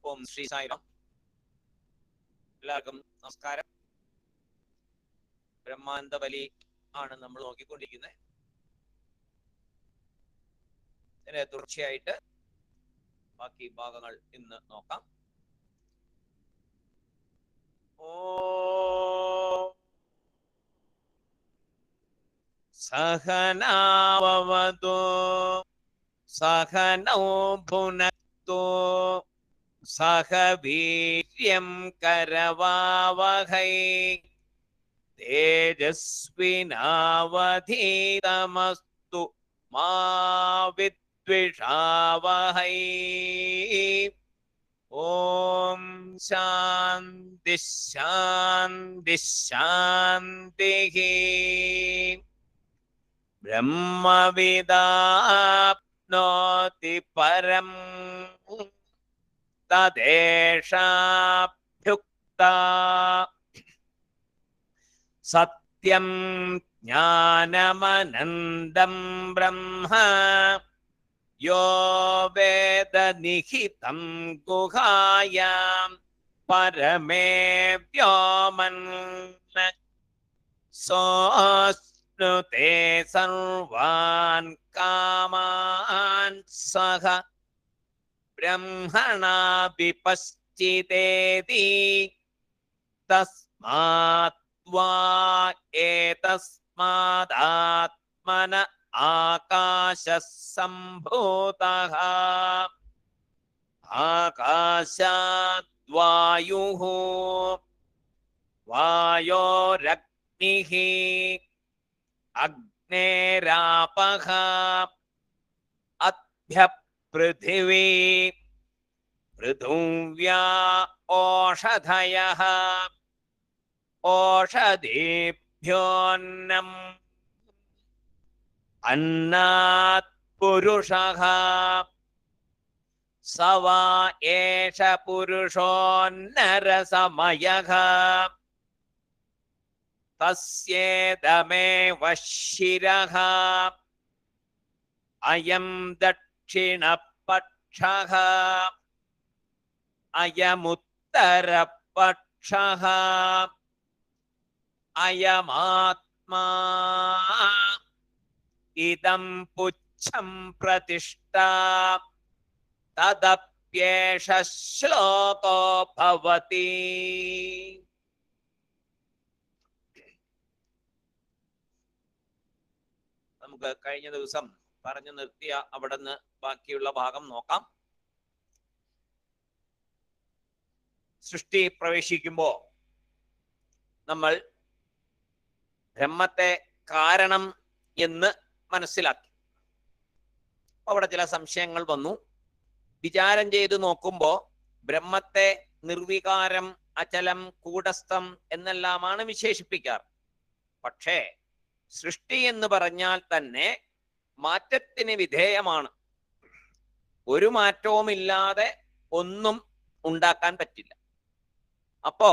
ഓം ശ്രീ സായിറാം. എല്ലാവർക്കും നമസ്കാരം. ബ്രഹ്മാനന്ദ ബലി ആണ് നമ്മൾ നോക്കിക്കൊണ്ടിരിക്കുന്നത്. ഇതിനെ തുടർച്ചയായിട്ട് ബാക്കി ഭാഗങ്ങൾ ഇന്ന് നോക്കാം. സഹനാവവതു സഹനൗ ഭുനക്തു സഹ വീര്യം കരവാവഹൈ തേജസ്വിനാവധീതമസ്തു മാ വിദ്വിഷാവഹൈ. ഓം ശാന്തി ശാന്തി ശാന്തി. ബ്രഹ്മവിദാപ്നോതി പരം തദേഷാഭ്യുക്താ സത്യം ജ്ഞാനമനന്തം ബ്രഹ്മ യോ വേദ നിഹിതം ഗുഹായാം പരമേ വ്യോമൻ സോസ്നുതേ സർവാൻ കാമാൻ സഹ ബ്രഹ്മണാ വിപശ്ചിതേതി തസ്മാത് ത്വാ ഏതസ്മാദാത്മന ആകാശഃ സംഭൂതഃ ആകാശാദ് വായുഃ വായോരഗ്നിഃ അഗ്നേരാപഃ അദ്ഭ്യഃ പൃഥിവീ പൃഥുവ്യാ ഓഷധയഃ ഓഷധീഭ്യോന്നം അന്നാത് പുരുഷഃ സ വാ ഏഷ പുരുഷോന്നരസമയഃ തസ്യേദമേവ ശിരഃ അയം ദക്ഷിണപക്ഷഃ അയമുത്തരപക്ഷഃ അയമാത്മാ ഇദം പുച്ഛം പ്രതിഷ്ഠാ തദപ്യേഷ ശ്ലോകോ ഭവതി. നമുക്ക് കഴിഞ്ഞ ദിവസം പറഞ്ഞു നിർത്തിയ അവിടുന്ന് ബാക്കിയുള്ള ഭാഗം നോക്കാം. സൃഷ്ടി പ്രവേശിക്കുമ്പോ നമ്മൾ ബ്രഹ്മത്തെ കാരണം എന്ന് മനസ്സിലാക്കി. അവിടെ ചില സംശയങ്ങൾ വന്നു. വിചാരം ചെയ്ത് നോക്കുമ്പോ ബ്രഹ്മത്തെ നിർവികാരം, അചലം, കൂടസ്ഥം എന്നെല്ലാമാണ് വിശേഷിപ്പിക്കാറ്. പക്ഷേ സൃഷ്ടി എന്ന് പറഞ്ഞാൽ തന്നെ മാറ്റത്തിന് വിധേയമാണ്. ഒരു മാറ്റവുമില്ലാതെ ഒന്നും ഉണ്ടാക്കാൻ പറ്റില്ല. അപ്പോ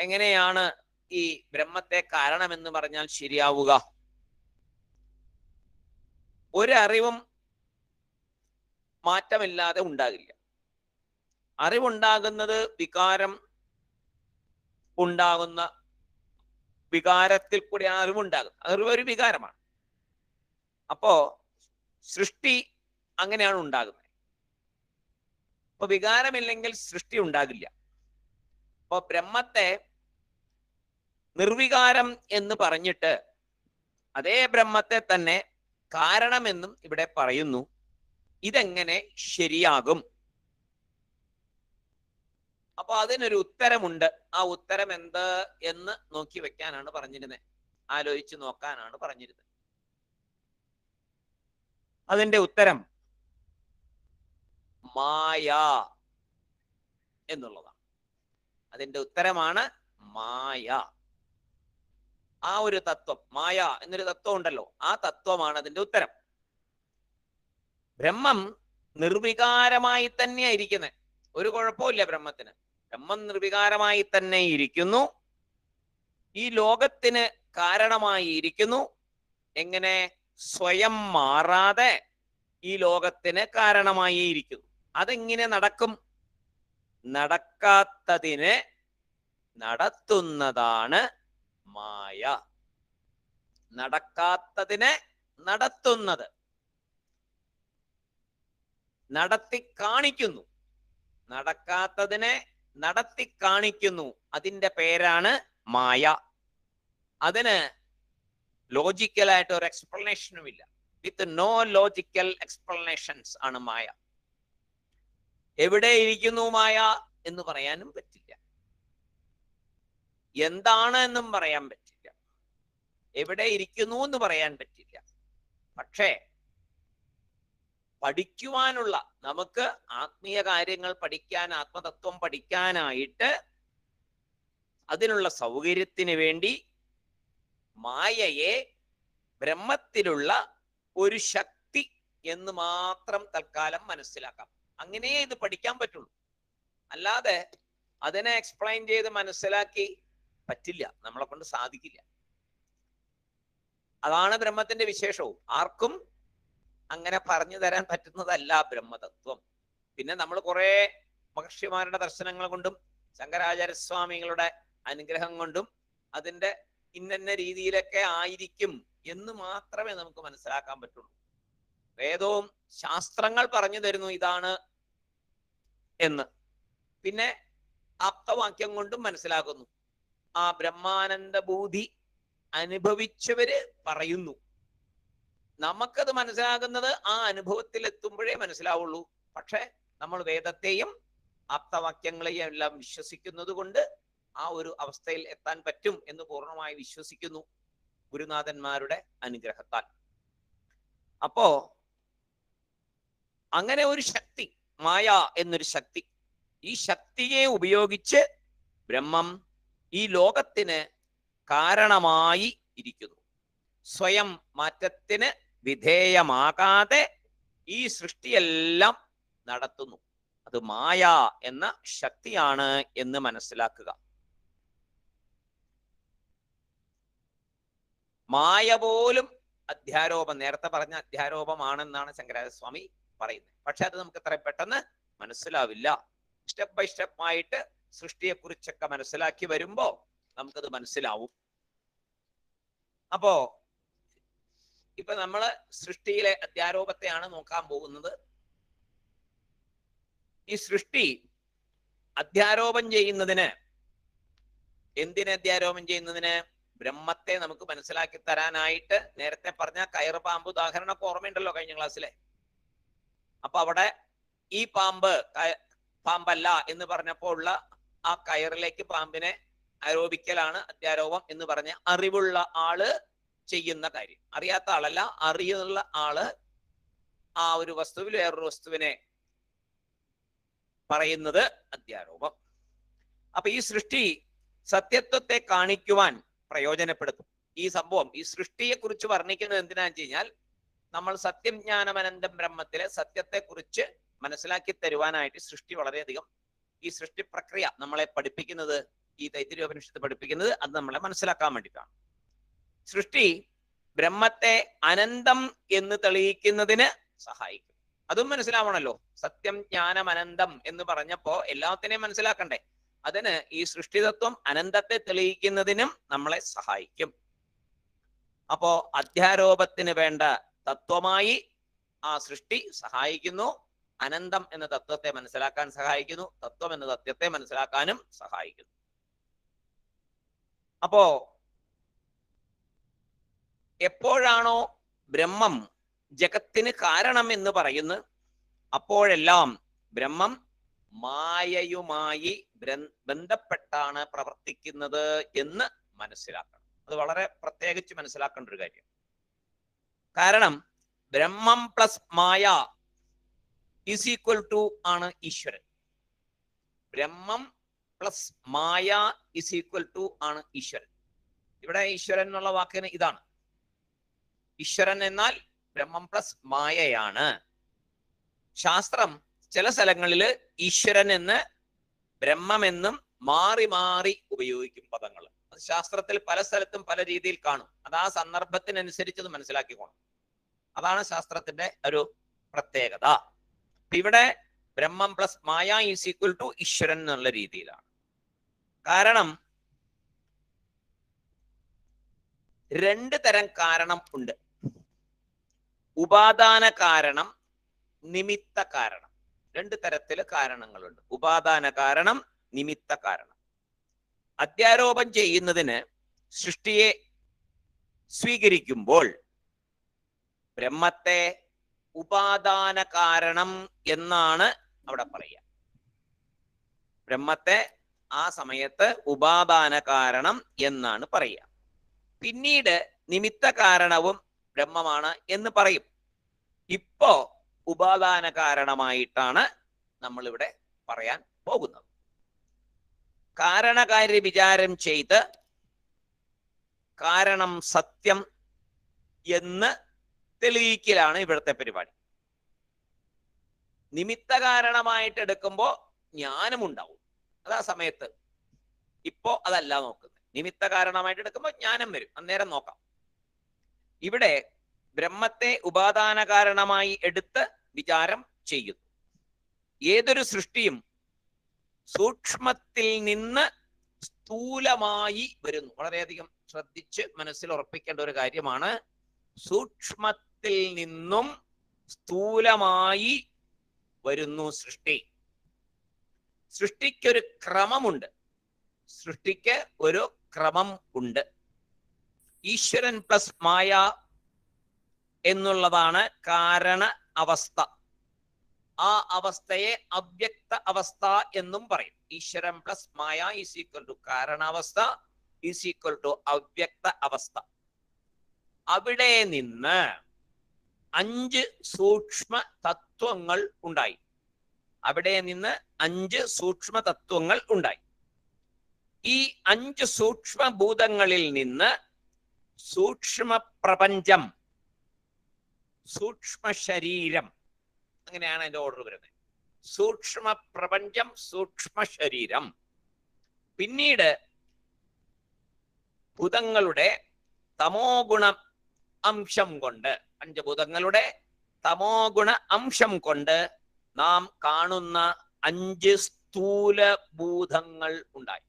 എങ്ങനെയാണ് ഈ ബ്രഹ്മത്തെ കാരണമെന്ന് പറഞ്ഞാൽ ശരിയാവുക? ഒരറിവും മാറ്റമില്ലാതെ ഉണ്ടാകില്ല. അറിവുണ്ടാകുന്നത് വികാരം ഉണ്ടാകുന്ന വികാരത്തിൽ കൂടി അറിവുണ്ടാകുന്നത്. അറിവ് ഒരു വികാരമാണ്. അപ്പോ സൃഷ്ടി അങ്ങനെയാണ് ഉണ്ടാകുന്നത്. അപ്പൊ വികാരമില്ലെങ്കിൽ സൃഷ്ടി ഉണ്ടാകില്ല. അപ്പൊ ബ്രഹ്മത്തെ നിർവികാരം എന്ന് പറഞ്ഞിട്ട് അതേ ബ്രഹ്മത്തെ തന്നെ കാരണമെന്നും ഇവിടെ പറയുന്നു. ഇതെങ്ങനെ ശരിയാകും? അപ്പൊ അതിനൊരു ഉത്തരമുണ്ട്. ആ ഉത്തരം എന്ത് എന്ന് നോക്കി വെക്കാനാണ് പറഞ്ഞിരുന്നത്, ആലോചിച്ച് നോക്കാനാണ് പറഞ്ഞിരുന്നത്. അതിന്റെ ഉത്തരം മായ എന്നുള്ളതാണ്. അതിന്റെ ഉത്തരമാണ് മായ. ആ ഒരു തത്വം, മായ എന്നൊരു തത്വം ഉണ്ടല്ലോ, ആ തത്വമാണ് അതിന്റെ ഉത്തരം. ബ്രഹ്മം നിർവികാരമായി തന്നെയാ ഇരിക്കുന്നത്. ഒരു കുഴപ്പമില്ല ബ്രഹ്മത്തിന്. ബ്രഹ്മം നിർവികാരമായി തന്നെ ഇരിക്കുന്നു. ഈ ലോകത്തിന് കാരണമായി ഇരിക്കുന്നു. എങ്ങനെ? സ്വയം മാറാതെ ഈ ലോകത്തിന് കാരണമായി ഇരിക്കുന്നു. അതെങ്ങനെ നടക്കും? നടക്കാത്തതിനെ നടത്തുന്നതാണ് മായ. നടക്കാത്തതിനെ നടത്തുന്നത്, നടത്തി കാണിക്കുന്നു. നടക്കാത്തതിനെ നടത്തി കാണിക്കുന്നു, അതിന്റെ പേരാണ് മായ. അതിന് ലോജിക്കലായിട്ട് ഒരു എക്സ്പ്ലനേഷനും ഇല്ല. വിത്ത് നോ ലോജിക്കൽ എക്സ്പ്ലനേഷൻസ് ആണ് മായ. എവിടെ ഇരിക്കുന്നു മായ എന്ന് പറയാനും പറ്റില്ല, എന്താണ് എന്നും പറയാൻ പറ്റില്ല, എവിടെ ഇരിക്കുന്നു എന്ന് പറയാൻ പറ്റില്ല. പക്ഷേ പഠിക്കുവാനുള്ള, നമുക്ക് ആത്മീയ കാര്യങ്ങൾ പഠിക്കാൻ, ആത്മതത്വം പഠിക്കാനായിട്ട് അതിനുള്ള സൗകര്യത്തിന് വേണ്ടി മായയെ ബ്രഹ്മത്തിലുള്ള ഒരു ശക്തി എന്ന് മാത്രം തൽക്കാലം മനസ്സിലാക്കാം. അങ്ങനെ ഇത് പഠിക്കാൻ പറ്റുള്ളൂ. അല്ലാതെ അതിനെ എക്സ്പ്ലെയിൻ ചെയ്ത് മനസ്സിലാക്കി പറ്റില്ല, നമ്മളെ കൊണ്ട് സാധിക്കില്ല. അതാണ് ബ്രഹ്മത്തിന്റെ വിശേഷവും. ആർക്കും അങ്ങനെ പറഞ്ഞു തരാൻ പറ്റുന്നതല്ല ബ്രഹ്മതത്വം. പിന്നെ നമ്മൾ കുറെ മഹർഷിമാരുടെ ദർശനങ്ങൾ കൊണ്ടും ശങ്കരാചാര്യസ്വാമികളുടെ അനുഗ്രഹം കൊണ്ടും അതിന്റെ ഇന്ന രീതിയിലൊക്കെ ആയിരിക്കും എന്ന് മാത്രമേ നമുക്ക് മനസ്സിലാക്കാൻ പറ്റുള്ളൂ. വേദവും ശാസ്ത്രങ്ങൾ പറഞ്ഞു തരുന്നു ഇതാണ് എന്ന്. പിന്നെ ആപ്തവാക്യം കൊണ്ടും മനസ്സിലാക്കുന്നു. ആ ബ്രഹ്മാനന്ദ ബോധി അനുഭവിച്ചവര് പറയുന്നു. നമുക്കത് മനസ്സിലാകുന്നത് ആ അനുഭവത്തിൽ എത്തുമ്പോഴേ മനസ്സിലാവുള്ളൂ. പക്ഷെ നമ്മൾ വേദത്തെയും ആപ്തവാക്യങ്ങളെയും എല്ലാം വിശ്വസിക്കുന്നത് കൊണ്ട് ആ ഒരു അവസ്ഥയിൽ എത്താൻ പറ്റും എന്ന് പൂർണ്ണമായി വിശ്വസിക്കുന്നു ഗുരുനാഥന്മാരുടെ അനുഗ്രഹത്താൽ. അപ്പോ അങ്ങനെ ഒരു ശക്തി, മായ എന്നൊരു ശക്തി, ഈ ശക്തിയെ ഉപയോഗിച്ച് ബ്രഹ്മം ഈ ലോകത്തിന് കാരണമായി ഇരിക്കുന്നു. സ്വയം മാറ്റത്തിന് വിധേയമാകാതെ ഈ സൃഷ്ടിയെല്ലാം നടത്തുന്നു. അത് മായ എന്ന ശക്തിയാണ് എന്ന് മനസ്സിലാക്കുക. മായ പോലും അധ്യാരോപം, നേരത്തെ പറഞ്ഞ അധ്യാരോപമാണെന്നാണ് ശങ്കരാചാര്യസ്വാമി പറയുന്നത്. പക്ഷെ അത് നമുക്ക് എത്ര പെട്ടെന്ന് മനസ്സിലാവില്ല. സ്റ്റെപ്പ് ബൈ സ്റ്റെപ്പ് ആയിട്ട് സൃഷ്ടിയെ കുറിച്ചൊക്കെ മനസ്സിലാക്കി വരുമ്പോ നമുക്കത് മനസ്സിലാവും. അപ്പോ ഇപ്പൊ നമ്മള് സൃഷ്ടിയിലെ അധ്യാരോപത്തെയാണ് നോക്കാൻ പോകുന്നത്. ഈ സൃഷ്ടി അധ്യാരോപം ചെയ്യുന്നതിന്, എന്തിനെ അധ്യാരോപം ചെയ്യുന്നതിന്? ബ്രഹ്മത്തെ നമുക്ക് മനസ്സിലാക്കി തരാനായിട്ട് നേരത്തെ പറഞ്ഞ കയറ് പാമ്പ് ഉദാഹരണമൊക്കെ ഓർമ്മയുണ്ടല്ലോ കഴിഞ്ഞ ക്ലാസ്സിലെ. അപ്പൊ അവിടെ ഈ പാമ്പ് പാമ്പല്ല എന്ന് പറഞ്ഞപ്പോൾ ഉള്ള ആ കയറിലേക്ക് പാമ്പിനെ ആരോപിക്കലാണ് അധ്യാരോപം എന്ന് പറഞ്ഞ അറിവുള്ള ആള് ചെയ്യുന്ന കാര്യം. അറിയാത്ത ആളല്ല, അറിയുള്ള ആള് ആ ഒരു വസ്തുവിൽ വേറൊരു വസ്തുവിനെ പറയുന്നത് അധ്യാരോപം. അപ്പൊ ഈ സൃഷ്ടി സത്യത്വത്തെ കാണിക്കുവാൻ പ്രയോജനപ്പെടുത്തും. ഈ സംഭവം, ഈ സൃഷ്ടിയെ കുറിച്ച് വർണ്ണിക്കുന്നത് എന്തിനാന്ന് വെച്ച് കഴിഞ്ഞാൽ നമ്മൾ സത്യം ജ്ഞാനമനന്തം ബ്രഹ്മത്തിലെ സത്യത്തെ കുറിച്ച് മനസ്സിലാക്കി തരുവാനായിട്ട് സൃഷ്ടി വളരെയധികം, ഈ സൃഷ്ടി പ്രക്രിയ നമ്മളെ പഠിപ്പിക്കുന്നത്, ഈ തൈത്തിരീയോപനിഷത്ത് പഠിപ്പിക്കുന്നത് അത് നമ്മളെ മനസ്സിലാക്കാൻ വേണ്ടിയിട്ടാണ്. സൃഷ്ടി ബ്രഹ്മത്തെ അനന്തം എന്ന് തെളിയിക്കുന്നതിന് സഹായിക്കും. അതും മനസ്സിലാവണല്ലോ. സത്യം ജ്ഞാനം അനന്തം എന്ന് പറഞ്ഞപ്പോ എല്ലാത്തിനെയും മനസ്സിലാക്കണ്ടേ. അതിന് ഈ സൃഷ്ടിതത്വം അനന്തത്തെ തെളിയിക്കുന്നതിനും നമ്മളെ സഹായിക്കും. അപ്പോ അധ്യാരോപത്തിന് വേണ്ട തത്വമായി ആ സൃഷ്ടി സഹായിക്കുന്നു. അനന്തം എന്ന തത്വത്തെ മനസ്സിലാക്കാൻ സഹായിക്കുന്നു. തത്വം എന്ന തത്വത്തെ മനസ്സിലാക്കാനും സഹായിക്കുന്നു. അപ്പോ എപ്പോഴാണോ ബ്രഹ്മം ജഗത്തിന് കാരണം എന്ന് പറയുന്നത്, അപ്പോഴെല്ലാം ബ്രഹ്മം മായയുമായി ബന്ധപ്പെട്ടാണ് പ്രവർത്തിക്കുന്നത് എന്ന് മനസ്സിലാക്കണം. അത് വളരെ പ്രത്യേകിച്ച് മനസ്സിലാക്കേണ്ട ഒരു കാര്യം. കാരണം ബ്രഹ്മം പ്ലസ് മായ ഈസ് ഈക്വൽ ടു ആണ് ഈശ്വരൻ. ബ്രഹ്മം പ്ലസ് മായ ഈസ് ഈക്വൽ ടു ആണ് ഈശ്വരൻ. ഇവിടെ ഈശ്വരൻ എന്നുള്ള വാക്കിന് ഇതാണ്. ഈശ്വരൻ എന്നാൽ ബ്രഹ്മം പ്ലസ് മായയാണ്. ശാസ്ത്രം ചില സ്ഥലങ്ങളില് ഈശ്വരൻ എന്ന് ബ്രഹ്മമെന്നും മാറി മാറി ഉപയോഗിക്കും പദങ്ങൾ. അത് ശാസ്ത്രത്തിൽ പല സ്ഥലത്തും പല രീതിയിൽ കാണും. അത് ആ സന്ദർഭത്തിനനുസരിച്ച് മനസ്സിലാക്കിക്കോണം. അതാണ് ശാസ്ത്രത്തിന്റെ ഒരു പ്രത്യേകത. ഇവിടെ ബ്രഹ്മം പ്ലസ് മായ ഈസ് ഈക്വൽ ടു ഈശ്വരൻ എന്നുള്ള രീതിയിലാണ്. കാരണം രണ്ട് തരം കാരണം ഉണ്ട്. ഉപാദാന കാരണം, നിമിത്ത കാരണം. രണ്ട് തരത്തില് കാരണങ്ങളുണ്ട്. ഉപാദാന കാരണം, നിമിത്ത കാരണം. അധ്യാരോപം ചെയ്യുന്നതിന് സൃഷ്ടിയെ സ്വീകരിക്കുമ്പോൾ ബ്രഹ്മത്തെ ഉപാദാന കാരണം എന്നാണ് അവിടെ പറയുക. ബ്രഹ്മത്തെ ആ സമയത്ത് ഉപാദാന കാരണം എന്നാണ് പറയുക. പിന്നീട് നിമിത്ത കാരണവും ബ്രഹ്മമാണ് എന്ന് പറയും. ഇപ്പോ ഉപാദാന കാരണമായിട്ടാണ് നമ്മൾ ഇവിടെ പറയാൻ പോകുന്നത്. കാരണകാര്യ വിചാരം ചെയ്ത് കാരണം സത്യം എന്ന് തെളിയിക്കലാണ് ഇവിടുത്തെ പരിപാടി. നിമിത്ത കാരണമായിട്ട് എടുക്കുമ്പോൾ ജ്ഞാനം ഉണ്ടാവും, അതാ സമയത്ത്. ഇപ്പോ അതല്ല നോക്കുന്നത്. നിമിത്ത കാരണമായിട്ട് എടുക്കുമ്പോൾ ജ്ഞാനം വരും, അന്നേരം നോക്കാം. ഇവിടെ ബ്രഹ്മത്തെ ഉപാദാന കാരണമായി എടുത്ത് വിചാരം ചെയ്യുന്നു. ഏതൊരു സൃഷ്ടിയും സൂക്ഷ്മത്തിൽ നിന്ന് സ്ഥൂലമായി വരുന്നു. വളരെയധികം ശ്രദ്ധിച്ച് മനസ്സിൽ ഉറപ്പിക്കേണ്ട ഒരു കാര്യമാണ്. സൂക്ഷ്മത്തിൽ നിന്നും സ്ഥൂലമായി വരുന്നു സൃഷ്ടി. സൃഷ്ടിക്കൊരു ക്രമമുണ്ട്. സൃഷ്ടിക്ക് ഒരു ക്രമം ഉണ്ട്. ഈശ്വരൻ പ്ലസ് മായ എന്നുള്ളതാണ് കാരണ അവസ്ഥ. ആ അവസ്ഥയെ അവ്യക്ത അവസ്ഥ എന്നും പറയും. ഈശ്വരൻ പ്ലസ് മായ ഈസ് ഈക്വൽ ടു കാരണാവസ്ഥ ഈസ് ഈക്വൽ ടു അവ്യക്ത അവസ്ഥ. അവിടെ നിന്ന് 5 സൂക്ഷ്മ തത്വങ്ങൾ ഉണ്ടായി. അവിടെ നിന്ന് 5 സൂക്ഷ്മ തത്വങ്ങൾ ഉണ്ടായി. ഈ 5 സൂക്ഷ്മഭൂതങ്ങളിൽ നിന്ന് സൂക്ഷ്മ പ്രപഞ്ചം, സൂക്ഷ്മ ശരീരം, അങ്ങനെയാണ് അതിന്റെ ഓർഡർ വരുന്നത്. സൂക്ഷ്മ പ്രപഞ്ചം, സൂക്ഷ്മ ശരീരം. പിന്നീട് ഭൂതങ്ങളുടെ തമോ ഗുണ അംശം കൊണ്ട്, പഞ്ചഭൂതങ്ങളുടെ തമോ ഗുണ അംശം കൊണ്ട് നാം കാണുന്ന 5 സ്ഥൂല ഭൂതങ്ങൾ ഉണ്ടായി.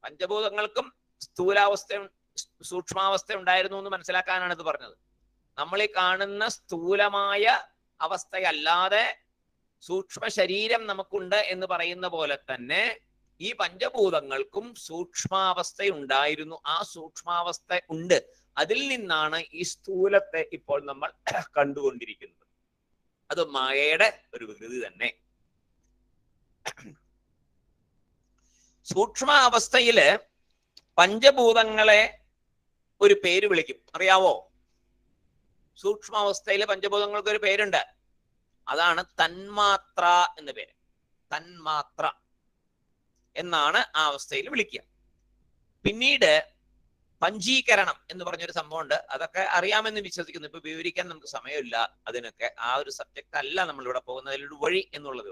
പഞ്ചഭൂതങ്ങൾക്കും സ്ഥൂലാവസ്ഥ സൂക്ഷ്മാവസ്ഥ ഉണ്ടായിരുന്നു എന്ന് മനസ്സിലാക്കാനാണ് ഇത് പറഞ്ഞത്. നമ്മൾ ഈ കാണുന്ന സ്ഥൂലമായ അവസ്ഥയല്ലാതെ സൂക്ഷ്മ ശരീരം നമുക്കുണ്ട് എന്ന് പറയുന്ന പോലെ തന്നെ ഈ പഞ്ചഭൂതങ്ങൾക്കും സൂക്ഷ്മാവസ്ഥ ഉണ്ടായിരുന്നു. ആ സൂക്ഷ്മാവസ്ഥ ഉണ്ട്. അതിൽ നിന്നാണ് ഈ സ്ഥൂലത്തെ ഇപ്പോൾ നമ്മൾ കണ്ടുകൊണ്ടിരിക്കുന്നത്. അത് മായയുടെ ഒരു വികൃതി തന്നെ. സൂക്ഷ്മാവസ്ഥയില് പഞ്ചഭൂതങ്ങളെ ഒരു പേര് വിളിക്കും, അറിയാവോ? സൂക്ഷ്മാവസ്ഥയില് പഞ്ചഭൂതങ്ങൾക്ക് ഒരു പേരുണ്ട്. അതാണ് തന്മാത്ര എന്ന പേര്. തന്മാത്ര എന്നാണ് ആ അവസ്ഥയിൽ വിളിക്കുക. പിന്നീട് പഞ്ചീകരണം എന്ന് പറഞ്ഞൊരു സംഭവമുണ്ട്. അതൊക്കെ അറിയാമെന്ന് വിശ്വസിക്കുന്നു. ഇപ്പൊ വിവരിക്കാൻ നമുക്ക് സമയമില്ല. അതിനൊക്കെ ആ ഒരു സബ്ജക്റ്റ് അല്ല നമ്മൾ ഇവിടെ പോകുന്നതിലൊരു വഴി എന്നുള്ളത്.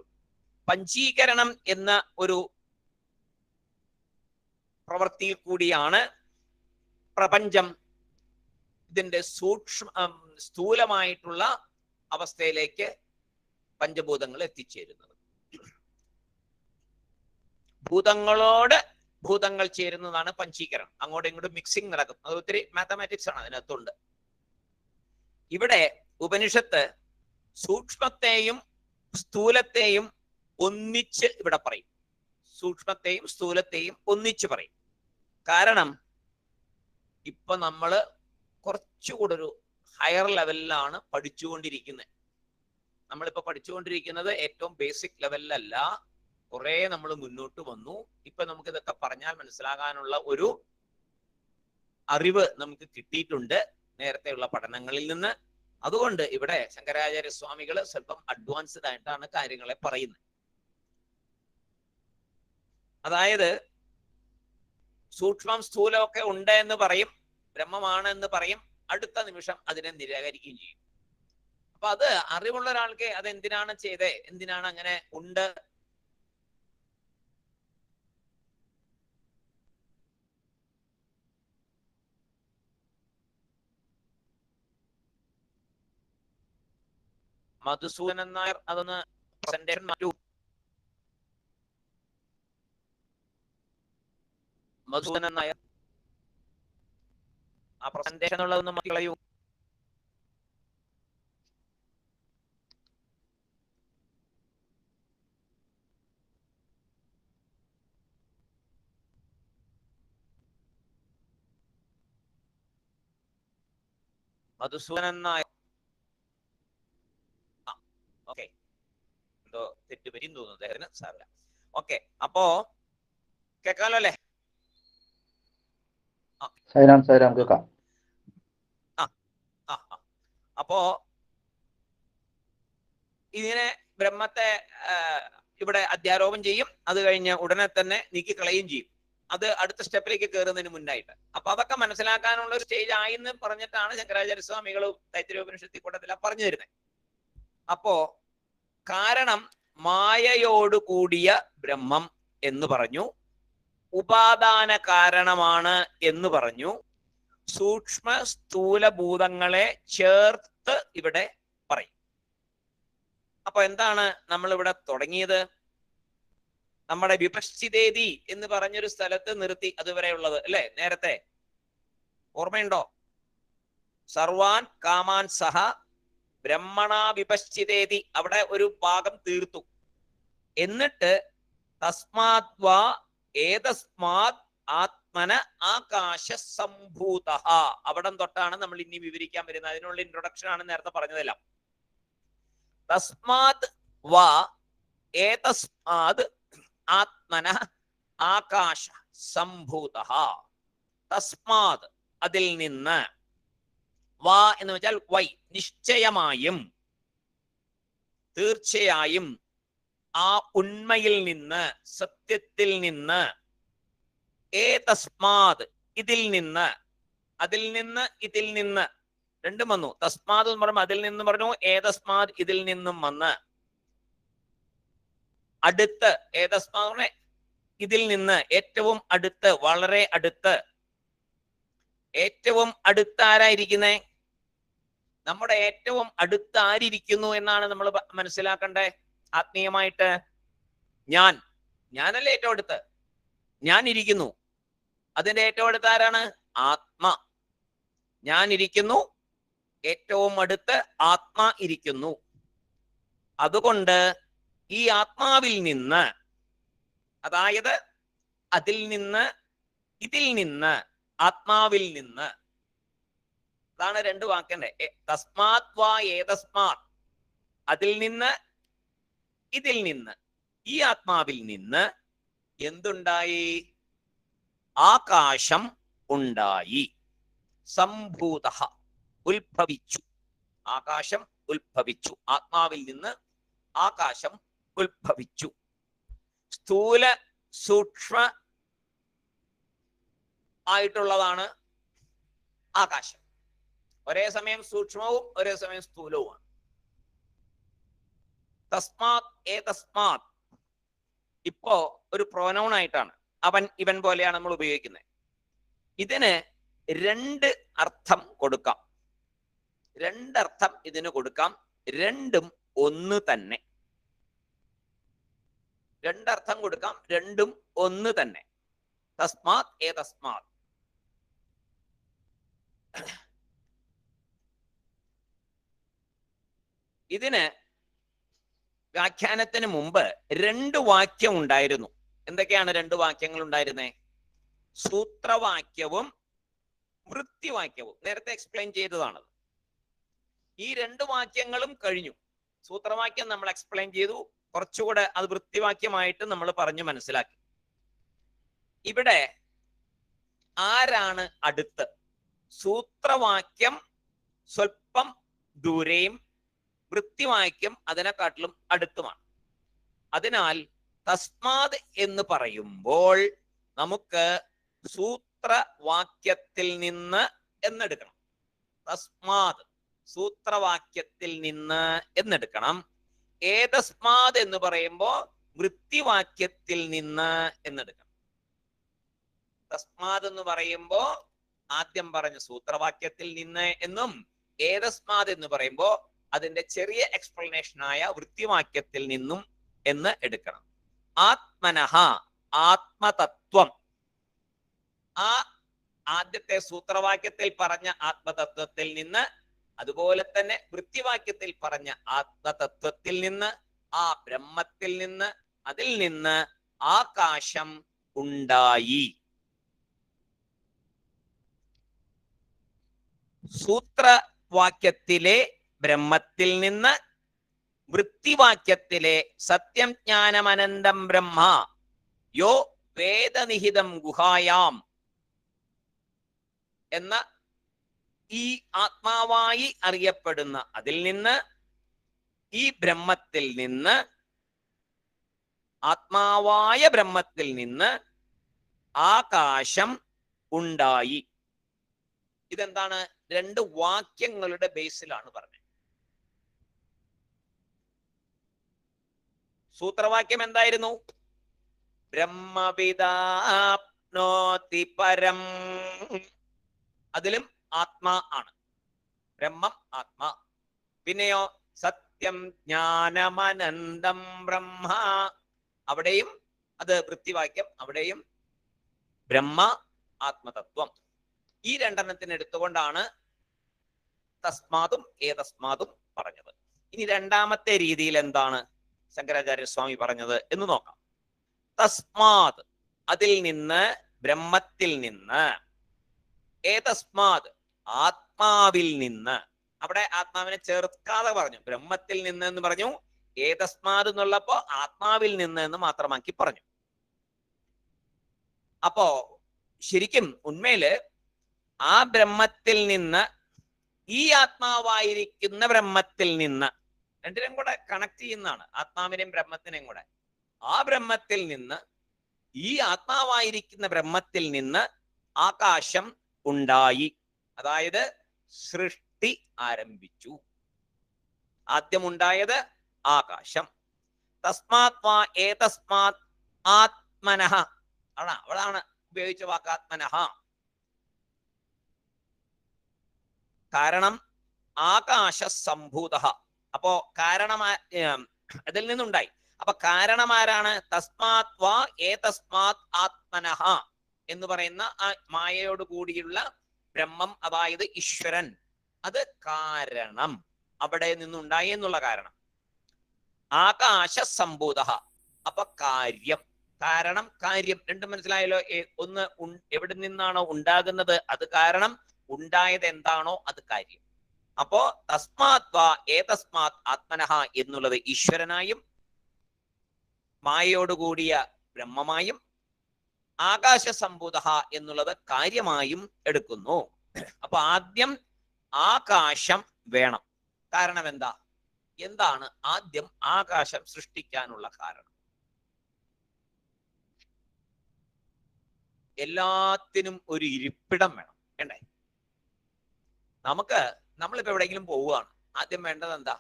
പഞ്ചീകരണം എന്ന ഒരു പ്രവൃത്തിയിൽ കൂടിയാണ് പ്രപഞ്ചം ഇതിന്റെ സ്ഥൂലമായിട്ടുള്ള അവസ്ഥയിലേക്ക് പഞ്ചഭൂതങ്ങൾ എത്തിച്ചേരുന്നത്. ഭൂതങ്ങളോട് ഭൂതങ്ങൾ ചേരുന്നതാണ് പഞ്ചീകരണം. അങ്ങോട്ടും ഇങ്ങോട്ടും മിക്സിംഗ് നടക്കും. അത് ഒത്തിരി മാത്തമാറ്റിക്സ് ആണ് അതിനകത്തുണ്ട്. ഇവിടെ ഉപനിഷത്ത് സൂക്ഷ്മത്തെയും സ്ഥൂലത്തെയും ഒന്നിച്ച് ഇവിടെ പറയും. സൂക്ഷ്മത്തെയും സ്ഥൂലത്തെയും ഒന്നിച്ച് പറയും. കാരണം ഇപ്പൊ നമ്മള് കുറച്ചുകൂടെ ഒരു ഹയർ ലെവലിലാണ് പഠിച്ചുകൊണ്ടിരിക്കുന്നത്. നമ്മളിപ്പോ പഠിച്ചുകൊണ്ടിരിക്കുന്നത് ഏറ്റവും ബേസിക് ലെവലിലല്ല. കുറെ നമ്മൾ മുന്നോട്ട് വന്നു. ഇപ്പൊ നമുക്ക് ഇതൊക്കെ പറഞ്ഞാൽ മനസ്സിലാകാനുള്ള ഒരു അറിവ് നമുക്ക് കിട്ടിയിട്ടുണ്ട് നേരത്തെയുള്ള പഠനങ്ങളിൽ നിന്ന്. അതുകൊണ്ട് ഇവിടെ ശങ്കരാചാര്യ സ്വാമികൾ സ്വല്പം അഡ്വാൻസ്ഡ് ആയിട്ടാണ് കാര്യങ്ങളെ പറയുന്നത്. അതായത് സൂക്ഷ്മം സ്ഥൂലമൊക്കെ ഉണ്ട് എന്ന് പറയും, ബ്രഹ്മമാണ് എന്ന് പറയും, അടുത്ത നിമിഷം അതിനെ നിരാകരിക്കുകയും ചെയ്യും. അപ്പൊ അത് അറിവുള്ള ഒരാൾക്ക് അത് എന്തിനാണ് ചെയ്തേ, എന്തിനാണ് അങ്ങനെ ഉണ്ട് മധുസൂദനൻ നായർ അതൊന്ന് പ്രസന്റേഷൻ മാറ്റൂ. മധുസൂദനൻ നായർ ആ പ്രസന്റേഷൻ ഉള്ളതൊന്നും മാറ്റി കളയൂ. മധുസൂദനൻ നായർ ഓക്കെ, എന്തോ തെറ്റുപറ്റിയും തോന്നുന്നു അദ്ദേഹത്തിന്, സാറില്ല. ഓക്കെ, അപ്പോ കേൾക്കാലോ അല്ലേ? കേൾക്കാം. അപ്പോ ഇതിനെ ബ്രഹ്മത്തെ ഇവിടെ അധ്യാരോപം ചെയ്യും, അത് കഴിഞ്ഞ് ഉടനെ തന്നെ നീക്കിക്കളയും ചെയ്യും. അത് അടുത്ത സ്റ്റെപ്പിലേക്ക് കയറുന്നതിന് മുന്നായിട്ട്. അപ്പൊ അതൊക്കെ മനസ്സിലാക്കാനുള്ള ഒരു സ്റ്റേജ് ആയിന്ന് പറഞ്ഞിട്ടാണ് ശങ്കരാചാര്യ സ്വാമികളും തൈത്തിരീയോപനിഷത്തിൽ കൂട്ടത്തിലാണ് പറഞ്ഞു തരുന്നത്. അപ്പോ കാരണം മായയോട് കൂടിയ ബ്രഹ്മം എന്ന് പറഞ്ഞു, ഉപാദാന കാരണമാണ് എന്ന് പറഞ്ഞു, സൂക്ഷ്മ സ്ഥൂലഭൂതങ്ങളെ ചേർത്ത് ഇവിടെ പറയും. അപ്പൊ എന്താണ് നമ്മൾ ഇവിടെ തുടങ്ങിയത്? നമ്മുടെ വിപശ്ചിതേതി എന്ന് പറഞ്ഞൊരു സ്ഥലത്ത് നിർത്തി അതുവരെയുള്ളത് അല്ലെ? നേരത്തെ ഓർമ്മയുണ്ടോ? സർവാൻ കാമാൻ സഹ ബ്രഹ്മണാ വിപശ്ചിതേതി, അവിടെ ഒരു ഭാഗം തീർത്തു. എന്നിട്ട് തസ്മാത് വാ ഏതസ്മാത് ആത്മന ആകാശ സംഭൂത, അവിടം തൊട്ടാണ് നമ്മൾ ഇനി വിവരിക്കാൻ വരുന്നത്. അതിനുള്ള ഇൻട്രൊഡക്ഷൻ ആണ് നേരത്തെ പറഞ്ഞതെല്ലാം. തസ്മാത് വാ ഏതസ്മാത് ആത്മന ആകാശ സംഭൂത, തസ്മാത് അതിൽ നിന്ന്, വാ എന്ന് വെച്ചാൽ വൈ, നിശ്ചയമായും തീർച്ചയായും, ആ ഉണ്മയിൽ നിന്ന്, സത്യത്തിൽ നിന്ന്, ഏതസ്മാത് ഇതിൽ നിന്ന്, അതിൽ നിന്ന് ഇതിൽ നിന്ന് രണ്ടും വന്നു. തസ്മാത് എന്ന് പറയുമ്പോൾ അതിൽ നിന്നും പറഞ്ഞു, ഏതസ്മാത് ഇതിൽ നിന്നും വന്ന്, അടുത്ത്, ഏതസ്മാത് ഇതിൽ നിന്ന്, ഏറ്റവും അടുത്ത്, വളരെ അടുത്ത്. ഏറ്റവും അടുത്ത് ആരായിരിക്കുന്നേ? നമ്മുടെ ഏറ്റവും അടുത്ത് ആരിയ്ക്കുന്നു എന്നാണ് നമ്മൾ മനസ്സിലാക്കണ്ടേ ആത്മീയമായിട്ട്. ഞാനല്ലേ ഏറ്റവും അടുത്ത്? ഞാൻ ഇരിക്കുന്നു, അതിന്റെ ഏറ്റവും അടുത്ത് ആരാണ്? ആത്മ. ഞാൻ ഇരിക്കുന്നു, ഏറ്റവും അടുത്ത് ആത്മാ ഇരിക്കുന്നു. അതുകൊണ്ട് ഈ ആത്മാവിൽ നിന്ന്, അതായത് അതിൽ നിന്ന്, ഇതിൽ നിന്ന്, ആത്മാവിൽ നിന്ന്, അതാണ് രണ്ട് വാക്കന്റെ. തസ്മാത് വാ ഏതസ്മാത്, അതിൽ നിന്ന്, ഇതിൽ നിന്ന്, ഈ ആത്മാവിൽ നിന്ന് എന്തുണ്ടായി? ആകാശം ഉണ്ടായി. സംഭൂത, ഉത്ഭവിച്ചു. ആകാശം ഉത്ഭവിച്ചു. ആത്മാവിൽ നിന്ന് ആകാശം ഉത്ഭവിച്ചു. സ്ഥൂല സൂക്ഷ്മ ആയിട്ടുള്ളതാണ് ആകാശം. ഒരേ സമയം സൂക്ഷ്മവും ഒരേ സമയം സ്ഥൂലവുമാണ്. തസ്മാത് ഏതസ്മാത് ഇപ്പോ ഒരു പ്രോനൗൺ ആയിട്ടാണ്, അവൻ ഇവൻ പോലെയാണ് നമ്മൾ ഉപയോഗിക്കുന്നത്. ഇതിന് രണ്ട് അർത്ഥം കൊടുക്കാം. രണ്ടർത്ഥം ഇതിന് കൊടുക്കാം. രണ്ടും ഒന്ന് തന്നെ. രണ്ടർത്ഥം കൊടുക്കാം, രണ്ടും ഒന്ന് തന്നെ. തസ്മാത് ഏതസ്മാത്. ഇതിന് വ്യാഖ്യാനത്തിന് മുമ്പ് രണ്ട് വാക്യം ഉണ്ടായിരുന്നു. എന്തൊക്കെയാണ് രണ്ട് വാക്യങ്ങൾ ഉണ്ടായിരുന്നേ? സൂത്രവാക്യവും വൃത്തിവാക്യവും. നേരത്തെ എക്സ്പ്ലെയിൻ ചെയ്തതാണത്. ഈ രണ്ട് വാക്യങ്ങളും കഴിഞ്ഞു. സൂത്രവാക്യം നമ്മൾ എക്സ്പ്ലെയിൻ ചെയ്തു, കുറച്ചുകൂടെ അത് വൃത്തിവാക്യമായിട്ട് നമ്മൾ പറഞ്ഞു മനസ്സിലാക്കി. ഇവിടെ ആരാണ് അടുത്ത്? സൂത്രവാക്യം സ്വല്പം ദൂരെയും വൃത്തിവാക്യം അതിനെക്കാട്ടിലും അടുത്തുമാണ്. അതിനാൽ തസ്മാത് എന്ന് പറയുമ്പോൾ നമുക്ക് സൂത്രവാക്യത്തിൽ നിന്ന് എന്നെടുക്കണം. തസ്മാത് സൂത്രവാക്യത്തിൽ നിന്ന് എന്നെടുക്കണം. ഏതസ്മാത് എന്ന് പറയുമ്പോ വൃത്തിവാക്യത്തിൽ നിന്ന് എന്നെടുക്കണം. തസ്മാത് എന്ന് പറയുമ്പോ ആദ്യം പറഞ്ഞ സൂത്രവാക്യത്തിൽ നിന്ന് എന്നും, ഏതസ്മാത് എന്ന് പറയുമ്പോ അതിന്റെ ചെറിയ എക്സ്പ്ലനേഷനായ വൃത്തിവാക്യത്തിൽ നിന്നും എന്ന് എടുക്കണം. ആത്മനഃ, ആത്മതത്വം. ആ ആദ്യത്തെ സൂത്രവാക്യത്തിൽ പറഞ്ഞ ആത്മതത്വത്തിൽ നിന്ന്, അതുപോലെ തന്നെ വൃത്തിവാക്യത്തിൽ പറഞ്ഞ ആത്മതത്വത്തിൽ നിന്ന്, ആ ബ്രഹ്മത്തിൽ നിന്ന്, അതിൽ നിന്ന് ആകാശം ഉണ്ടായി. സൂത്രവാക്യത്തിലെ ബ്രഹ്മത്തിൽ നിന്ന്, വൃത്തിവാക്യത്തിലെ സത്യം ജ്ഞാനമനന്തം ബ്രഹ്മ യോ വേദനിഹിതം ഗുഹായാം എന്ന ഈ ആത്മാവായി അറിയപ്പെടുന്ന അതിൽ നിന്ന്, ഈ ബ്രഹ്മത്തിൽ നിന്ന്, ആത്മാവായ ബ്രഹ്മത്തിൽ നിന്ന് ആകാശം ഉണ്ടായി. ഇതെന്താണ്? രണ്ട് വാക്യങ്ങളുടെ ബേസിലാണ് പറഞ്ഞത്. സൂത്രവാക്യം എന്തായിരുന്നു? ബ്രഹ്മവിദാപ്നോതി പരം. അതിലും ആത്മാ ആണ്, ബ്രഹ്മം ആത്മാ. പിന്നെയോ സത്യം ജ്ഞാനമനന്തം ബ്രഹ്മ, അവിടെയും അത് വൃത്തിവാക്യം, അവിടെയും ബ്രഹ്മ ആത്മതത്വം. ഈ രണ്ടെണ്ണത്തിന് എടുത്തുകൊണ്ടാണ് തസ്മാതും ഏതസ്മാതും പറഞ്ഞത്. ഇനി രണ്ടാമത്തെ രീതിയിൽ എന്താണ് ശങ്കരാചാര്യസ്വാമി പറഞ്ഞത് എന്ന് നോക്കാം. തസ്മാത്, അതിൽ നിന്ന്, ബ്രഹ്മത്തിൽ നിന്ന്. ഏതസ്മാത്, ആത്മാവിൽ നിന്ന്. അവിടെ ആത്മാവിനെ ചേർക്കാതെ പറഞ്ഞു, ബ്രഹ്മത്തിൽ നിന്ന് എന്ന് പറഞ്ഞു. ഏതസ്മാത് എന്നുള്ളപ്പോ ആത്മാവിൽ നിന്ന് എന്ന് മാത്രമാക്കി പറഞ്ഞു. അപ്പോ ശരിക്കും ഉണ്മയില് ആ ബ്രഹ്മത്തിൽ നിന്ന്, ഈ ആത്മാവായിരിക്കുന്ന ബ്രഹ്മത്തിൽ നിന്ന്, രണ്ടിനും കൂടെ കണക്ട് ചെയ്യുന്നതാണ്, ആത്മാവിനെയും ബ്രഹ്മത്തിനെയും കൂടെ. ആ ബ്രഹ്മത്തിൽ നിന്ന്, ഈ ആത്മാവായിരിക്കുന്ന ബ്രഹ്മത്തിൽ നിന്ന് ആകാശം ഉണ്ടായി. അതായത് സൃഷ്ടി ആരംഭിച്ചു. ആദ്യം ഉണ്ടായത് ആകാശം. തസ്മാത് വാ ഏതസ്മാത് ആത്മനഃ ആണ്, അവിടാണ് ഉപയോഗിച്ച വാക്ക് ആത്മനഃ. കാരണം ആകാശ സംഭൂത. അപ്പോ കാരണം അതിൽ നിന്നുണ്ടായി. അപ്പൊ കാരണം ആരാണ്? തസ്മാത് വാ ഏതസ്മാത് ആത്മനഃ എന്ന് പറയുന്ന ആ മായയോട് കൂടിയുള്ള ബ്രഹ്മം, അതായത് ഈശ്വരൻ. അത് കാരണം, അവിടെ നിന്നുണ്ടായി എന്നുള്ള കാരണം. ആകാശ സംഭൂത, അപ്പൊ കാര്യം, കാരണം കാര്യം രണ്ടും മനസ്സിലായല്ലോ. ഒന്ന് എവിടെ നിന്നാണോ ഉണ്ടാകുന്നത് അത് കാരണം, ഉണ്ടായത് എന്താണോ അത് കാര്യം. അപ്പോ തസ്മാത് വാ ഏതസ്മാത് ആത്മനഃ എന്നുള്ളത് ഈശ്വരനായും മായയോടുകൂടിയ ബ്രഹ്മമായും, ആകാശ സംഭൂത എന്നുള്ളത് കാര്യമായും എടുക്കുന്നു. അപ്പൊ ആദ്യം ആകാശം വേണം. കാരണം എന്താ? എന്താണ് ആദ്യം ആകാശം സൃഷ്ടിക്കാനുള്ള കാരണം? എല്ലാത്തിനും ഒരു ഇരിപ്പിടം വേണം, വേണ്ടേ? നമ്മളിപ്പോ എവിടെയെങ്കിലും പോവുകയാണ്, ആദ്യം വേണ്ടത് എന്താ?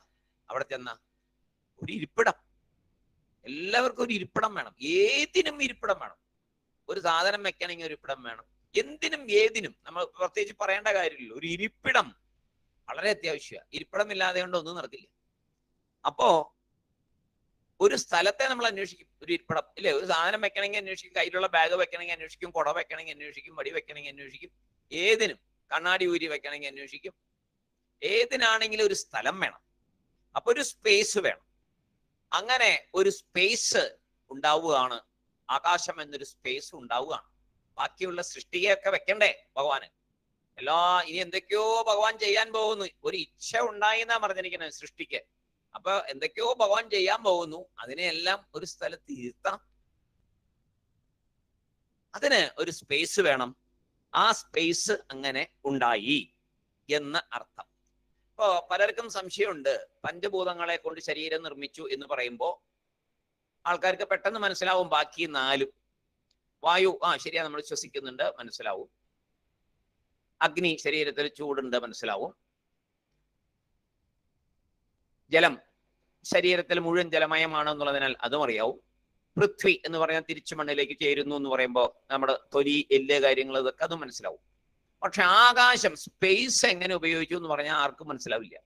അവിടെ ചെന്ന ഒരു ഇരിപ്പിടം. എല്ലാവർക്കും ഒരു ഇരിപ്പിടം വേണം. ഏതിനും ഇരിപ്പിടം വേണം. ഒരു സാധനം വെക്കണമെങ്കിൽ ഒരു ഇരിപ്പിടം വേണം. എന്തിനും ഏതിനും നമ്മൾ പ്രത്യേകിച്ച് പറയേണ്ട കാര്യമില്ല, ഒരു ഇരിപ്പിടം വളരെ അത്യാവശ്യമാണ്. ഇരിപ്പിടം ഇല്ലാതെ കൊണ്ട് ഒന്നും നടക്കില്ല. അപ്പോ ഒരു സ്ഥലത്തെ നമ്മൾ അന്വേഷിക്കും, ഒരു ഇരിപ്പിടം ഇല്ലേ? ഒരു സാധനം വെക്കണമെങ്കിൽ അന്വേഷിക്കും, കയ്യിലുള്ള ബാഗ് വെക്കണമെങ്കിൽ അന്വേഷിക്കും, കുട വെക്കണമെങ്കിൽ അന്വേഷിക്കും, വടി വെക്കണമെങ്കിൽ അന്വേഷിക്കും, ഏതിനും, കണ്ണാടി ഊരി വെക്കണമെങ്കിൽ അന്വേഷിക്കും. ഏതിനാണെങ്കിലും ഒരു സ്ഥലം വേണം. അപ്പൊ ഒരു സ്പേസ് വേണം. അങ്ങനെ ഒരു സ്പേസ് ഉണ്ടാവുകയാണ്, ആകാശം എന്നൊരു സ്പേസ് ഉണ്ടാവുകയാണ്. ബാക്കിയുള്ള സൃഷ്ടിയൊക്കെ വെക്കണ്ടേ ഭഗവാന്? ഇനി എന്തൊക്കെയോ ഭഗവാൻ ചെയ്യാൻ പോകുന്നു. ഒരു ഇച്ഛ ഉണ്ടായി എന്നാ പറഞ്ഞിരിക്കുന്നത് സൃഷ്ടിക്ക്. അപ്പൊ എന്തൊക്കെയോ ഭഗവാൻ ചെയ്യാൻ പോകുന്നു. അതിനെല്ലാം ഒരു സ്ഥലത്ത് ഇരുത്താം. അതിന് ഒരു സ്പേസ് വേണം. ആ സ്പേസ് അങ്ങനെ ഉണ്ടായി എന്ന് അർത്ഥം. ഇപ്പോ പലർക്കും സംശയമുണ്ട്, പഞ്ചഭൂതങ്ങളെ കൊണ്ട് ശരീരം നിർമ്മിച്ചു എന്ന് പറയുമ്പോൾ ആൾക്കാർക്ക് പെട്ടെന്ന് മനസ്സിലാവും ബാക്കി നാലും. വായു, ശരിയാ, നമ്മൾ ശ്വസിക്കുന്നുണ്ട്, മനസ്സിലാവും. അഗ്നി, ശരീരത്തിൽ ചൂടുണ്ട്, മനസ്സിലാവും. ജലം, ശരീരത്തിൽ മുഴുവൻ ജലമയമാണ് എന്നുള്ളതിനാൽ അതും അറിയാവും. പൃഥ്വി എന്ന് പറയാൻ തിരിച്ചു മണ്ണിലേക്ക് ചേരുന്നു എന്ന് പറയുമ്പോൾ നമ്മുടെ തൊലി, എല്ല് കാര്യങ്ങൾ, ഇതൊക്കെ അതും മനസ്സിലാവും. പക്ഷെ ആകാശം, സ്പേസ് എങ്ങനെ ഉപയോഗിച്ചു എന്ന് പറഞ്ഞാൽ ആർക്കും മനസ്സിലാവില്ല.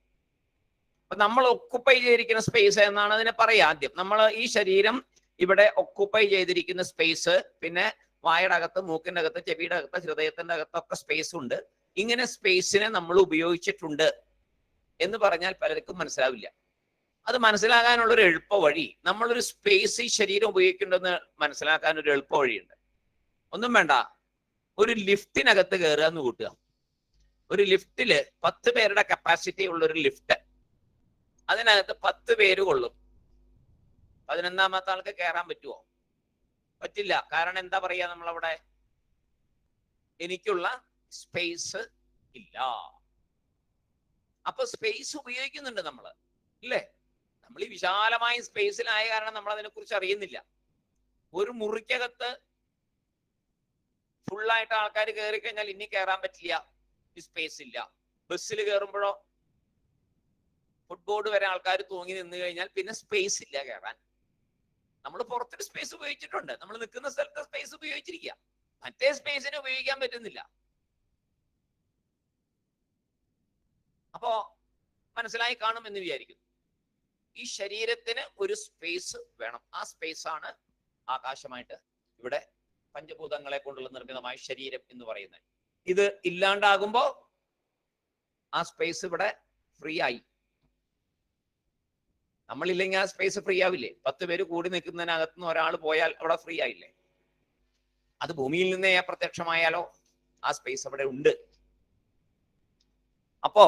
അപ്പൊ നമ്മൾ ഒക്കുപ്പൈ ചെയ്തിരിക്കുന്ന സ്പേസ് എന്നാണ് അതിനെ പറയാ. ആദ്യം നമ്മൾ ഈ ശരീരം ഇവിടെ ഒക്കുപ്പൈ ചെയ്തിരിക്കുന്ന സ്പേസ്, പിന്നെ വായുടെ അകത്ത്, മൂക്കിന്റെ അകത്ത്, ചെവിയുടെ അകത്ത്, ഹൃദയത്തിന്റെ അകത്തൊക്കെ സ്പേസ് ഉണ്ട്. ഇങ്ങനെ സ്പേസിനെ നമ്മൾ ഉപയോഗിച്ചിട്ടുണ്ട് എന്ന് പറഞ്ഞാൽ പലർക്കും മനസ്സിലാവില്ല. അത് മനസ്സിലാകാനുള്ള ഒരു എളുപ്പ വഴി, നമ്മളൊരു സ്പേസ് ഈ ശരീരം ഉപയോഗിക്കുന്നുണ്ടെന്ന് മനസ്സിലാക്കാൻ ഒരു എളുപ്പ വഴിയുണ്ട്. ഒന്നും വേണ്ട, ഒരു ലിഫ്റ്റിനകത്ത് കയറുക എന്ന് കൂട്ടുക. ഒരു ലിഫ്റ്റില് 10 പേരുടെ കപ്പാസിറ്റി ഉള്ള ഒരു ലിഫ്റ്റ്, അതിനകത്ത് 10 പേര് കൊള്ളും. 11ാമത്തെ ആൾക്ക് കയറാൻ പറ്റുമോ? പറ്റില്ല. കാരണം എന്താ പറയാ, നമ്മളവിടെ എനിക്കുള്ള സ്പേസ് ഇല്ല. അപ്പൊ സ്പേസ് ഉപയോഗിക്കുന്നുണ്ട് നമ്മൾ, ഇല്ലേ? നമ്മൾ ഈ വിശാലമായ സ്പേസിലായ കാരണം നമ്മൾ അതിനെ കുറിച്ച് അറിയുന്നില്ല. ഒരു മുറിക്കകത്ത് ഫുള്ളായിട്ട് ആൾക്കാർ കയറി കഴിഞ്ഞാൽ ഇനി കയറാൻ പറ്റില്ല, സ്പേസ് ഇല്ല. ബസ്സിൽ കയറുമ്പോഴോ ഫുട്ബോർഡ് വരെ ആൾക്കാർ തൂങ്ങി നിന്ന് കഴിഞ്ഞാൽ പിന്നെ സ്പേസ് ഇല്ല കയറാൻ. നമ്മൾ പുറത്തൊരു സ്പേസ് ഉപയോഗിച്ചിട്ടുണ്ട്, നമ്മൾ നിൽക്കുന്ന സ്ഥലത്ത് സ്പേസ് ഉപയോഗിച്ചിരിക്കുക, മറ്റേ സ്പേസിനെ ഉപയോഗിക്കാൻ പറ്റുന്നില്ല. അപ്പോ മനസ്സിലായി കാണും എന്ന് വിചാരിക്കുന്നു. ഈ ശരീരത്തിന് ഒരു സ്പേസ് വേണം. ആ സ്പേസ് ആണ് ആകാശമായിട്ട് ഇവിടെ പഞ്ചഭൂതങ്ങളെ കൊണ്ടുള്ള നിർമ്മിതമായ ശരീരം എന്ന് പറയുന്നത്. ഇത് ഇല്ലാണ്ടാകുമ്പോ ആ സ്പേസ് ഇവിടെ ഫ്രീ ആയി. നമ്മളില്ലെങ്കിൽ ആ സ്പേസ് ഫ്രീ ആവില്ലേ? 10 പേര് കൂടി നിൽക്കുന്നതിനകത്തുനിന്ന് ഒരാൾ പോയാൽ അവിടെ ഫ്രീ ആയില്ലേ? അത് ഭൂമിയിൽ നിന്നേ പ്രത്യക്ഷമായാലോ ആ സ്പേസ് അവിടെ ഉണ്ട്. അപ്പോ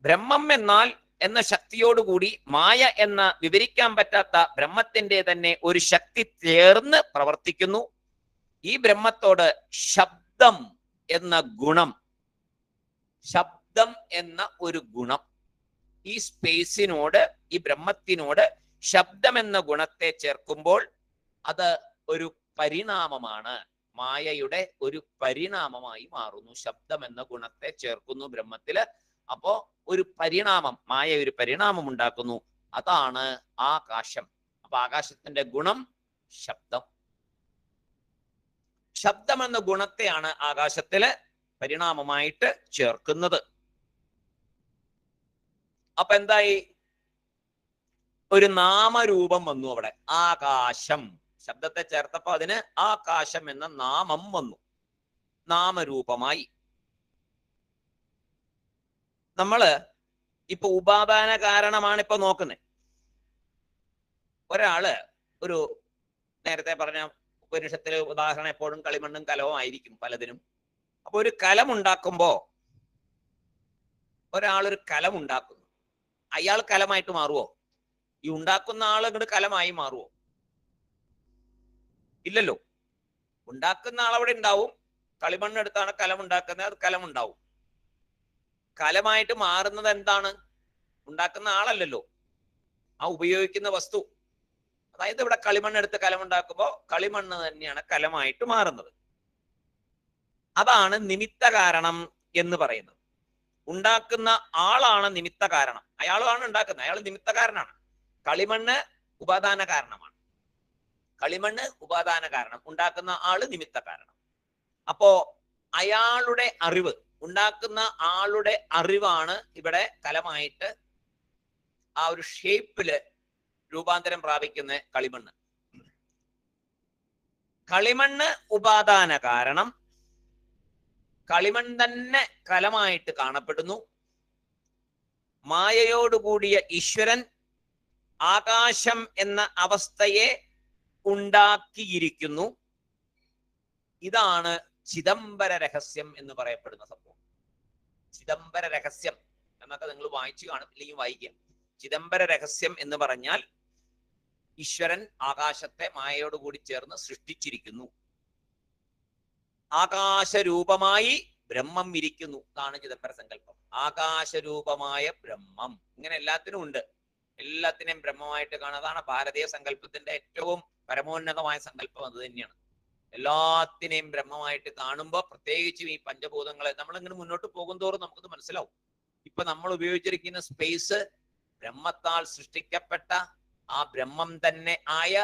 ബ്രഹ്മം എന്നാൽ എന്ന ശക്തിയോടുകൂടി മായ എന്ന വിവരിക്കാൻ പറ്റാത്ത ബ്രഹ്മത്തിന്റെ തന്നെ ഒരു ശക്തി ചേർന്ന് പ്രവർത്തിക്കുന്നു. ഈ ബ്രഹ്മത്തോട് ശബ്ദം എന്ന ഗുണം, ശബ്ദം എന്ന ഒരു ഗുണം, ഈ സ്പേസിനോട്, ഈ ബ്രഹ്മത്തിനോട് ശബ്ദം എന്ന ഗുണത്തെ ചേർക്കുമ്പോൾ അത് ഒരു പരിണാമമാണ്, മായയുടെ ഒരു പരിണാമമായി മാറുന്നു. ശബ്ദം എന്ന ഗുണത്തെ ചേർക്കുന്നു ബ്രഹ്മത്തില്. അപ്പോ ഒരു പരിണാമം, മായ ഒരു പരിണാമം ഉണ്ടാക്കുന്നു. അതാണ് ആകാശം. അപ്പൊ ആകാശത്തിന്റെ ഗുണം ശബ്ദം. ശബ്ദം എന്ന ഗുണത്തെയാണ് ആകാശത്തില് പരിണാമമായിട്ട് ചേർക്കുന്നത്. അപ്പൊ എന്തായി? ഒരു നാമരൂപം വന്നു അവിടെ. ആകാശം ശബ്ദത്തെ ചേർത്തപ്പോ അതിന് ആകാശം എന്ന നാമം വന്നു, നാമരൂപമായി. നമ്മള് ഇപ്പൊ ഉപാദാന കാരണമാണ് ഇപ്പൊ നോക്കുന്നത്. ഒരാള് ഒരു നേരത്തെ പറഞ്ഞ ഉപനിഷത്തില് ഉദാഹരണം എപ്പോഴും കളിമണ്ണും കലവും ആയിരിക്കും പലതിനും. അപ്പൊ ഒരു കലം ഉണ്ടാക്കുമ്പോ ഒരാളൊരു കലം ഉണ്ടാക്കുന്നു, അയാൾ കലമായിട്ട് മാറുവോ? ഈ ഉണ്ടാക്കുന്ന ആൾ ഇങ്ങോട്ട് കലമായി മാറുവോ? ഇല്ലല്ലോ. ഉണ്ടാക്കുന്ന ആളവിടെ ഉണ്ടാവും. കളിമണ്ണെടുത്താണ് കലം ഉണ്ടാക്കുന്നത്, അത് കലം ഉണ്ടാവും. കലമായിട്ട് മാറുന്നത് എന്താണ്? ഉണ്ടാക്കുന്ന ആളല്ലല്ലോ, ആ ഉപയോഗിക്കുന്ന വസ്തു. അതായത് ഇവിടെ കളിമണ്ണെടുത്ത് കലമുണ്ടാക്കുമ്പോൾ കളിമണ്ണ് തന്നെയാണ് കലമായിട്ട് മാറുന്നത്. അതാണ് നിമിത്ത കാരണം എന്ന് പറയുന്നത്. ഉണ്ടാക്കുന്ന ആളാണ് നിമിത്ത കാരണം. അയാളാണ് ഉണ്ടാക്കുന്നത്, അയാൾ നിമിത്ത കാരണമാണ്. കളിമണ്ണ് ഉപാദാന കാരണമാണ്. കളിമണ്ണ് ഉപാദാന കാരണം, ഉണ്ടാക്കുന്ന ആള് നിമിത്ത കാരണം. അപ്പോ അയാളുടെ അറിവ്, ഉണ്ടാക്കുന്ന ആളുടെ അറിവാണ് ഇവിടെ കലമായിട്ട് ആ ഒരു ഷേപ്പില് രൂപാന്തരം പ്രാപിക്കുന്ന കളിമണ്ണ്. കളിമണ്ണ് ഉപാദാന കാരണം, കളിമൺ തന്നെ കലമായിട്ട് കാണപ്പെടുന്നു. മായയോടുകൂടിയ ഈശ്വരൻ ആകാശം എന്ന അവസ്ഥയെ ഉണ്ടാക്കിയിരിക്കുന്നു. ഇതാണ് ചിദംബര രഹസ്യം എന്ന് പറയപ്പെടുന്ന സംഭവം. ചിദംബര രഹസ്യം എന്നൊക്കെ നിങ്ങൾ വായിച്ചു കാണും, ഇല്ലെങ്കിൽ വായിക്കാം. ചിദംബര രഹസ്യം എന്ന് പറഞ്ഞാൽ ഈശ്വരൻ ആകാശത്തെ മായയോടുകൂടി ചേർന്ന് സൃഷ്ടിച്ചിരിക്കുന്നു. ആകാശരൂപമായി ബ്രഹ്മം ഇരിക്കുന്നു. അതാണ് ചിദംബര സങ്കല്പം. ആകാശരൂപമായ ബ്രഹ്മം ഇങ്ങനെ എല്ലാത്തിനും ഉണ്ട്. എല്ലാത്തിനെയും ബ്രഹ്മമായിട്ട് കാണുക. അതാണ് ഭാരതീയ സങ്കല്പത്തിന്റെ ഏറ്റവും പരമോന്നതമായ സങ്കല്പം. അത് തന്നെയാണ്. എല്ലാത്തിനെയും ബ്രഹ്മമായിട്ട് കാണുമ്പോൾ, പ്രത്യേകിച്ചും ഈ പഞ്ചഭൂതങ്ങളെ നമ്മളിങ്ങനെ മുന്നോട്ട് പോകും തോറും നമുക്കത് മനസ്സിലാവും. ഇപ്പൊ നമ്മൾ ഉപയോഗിച്ചിരിക്കുന്ന സ്പേസ് ബ്രഹ്മത്താൽ സൃഷ്ടിക്കപ്പെട്ട ആ ബ്രഹ്മം തന്നെ ആയ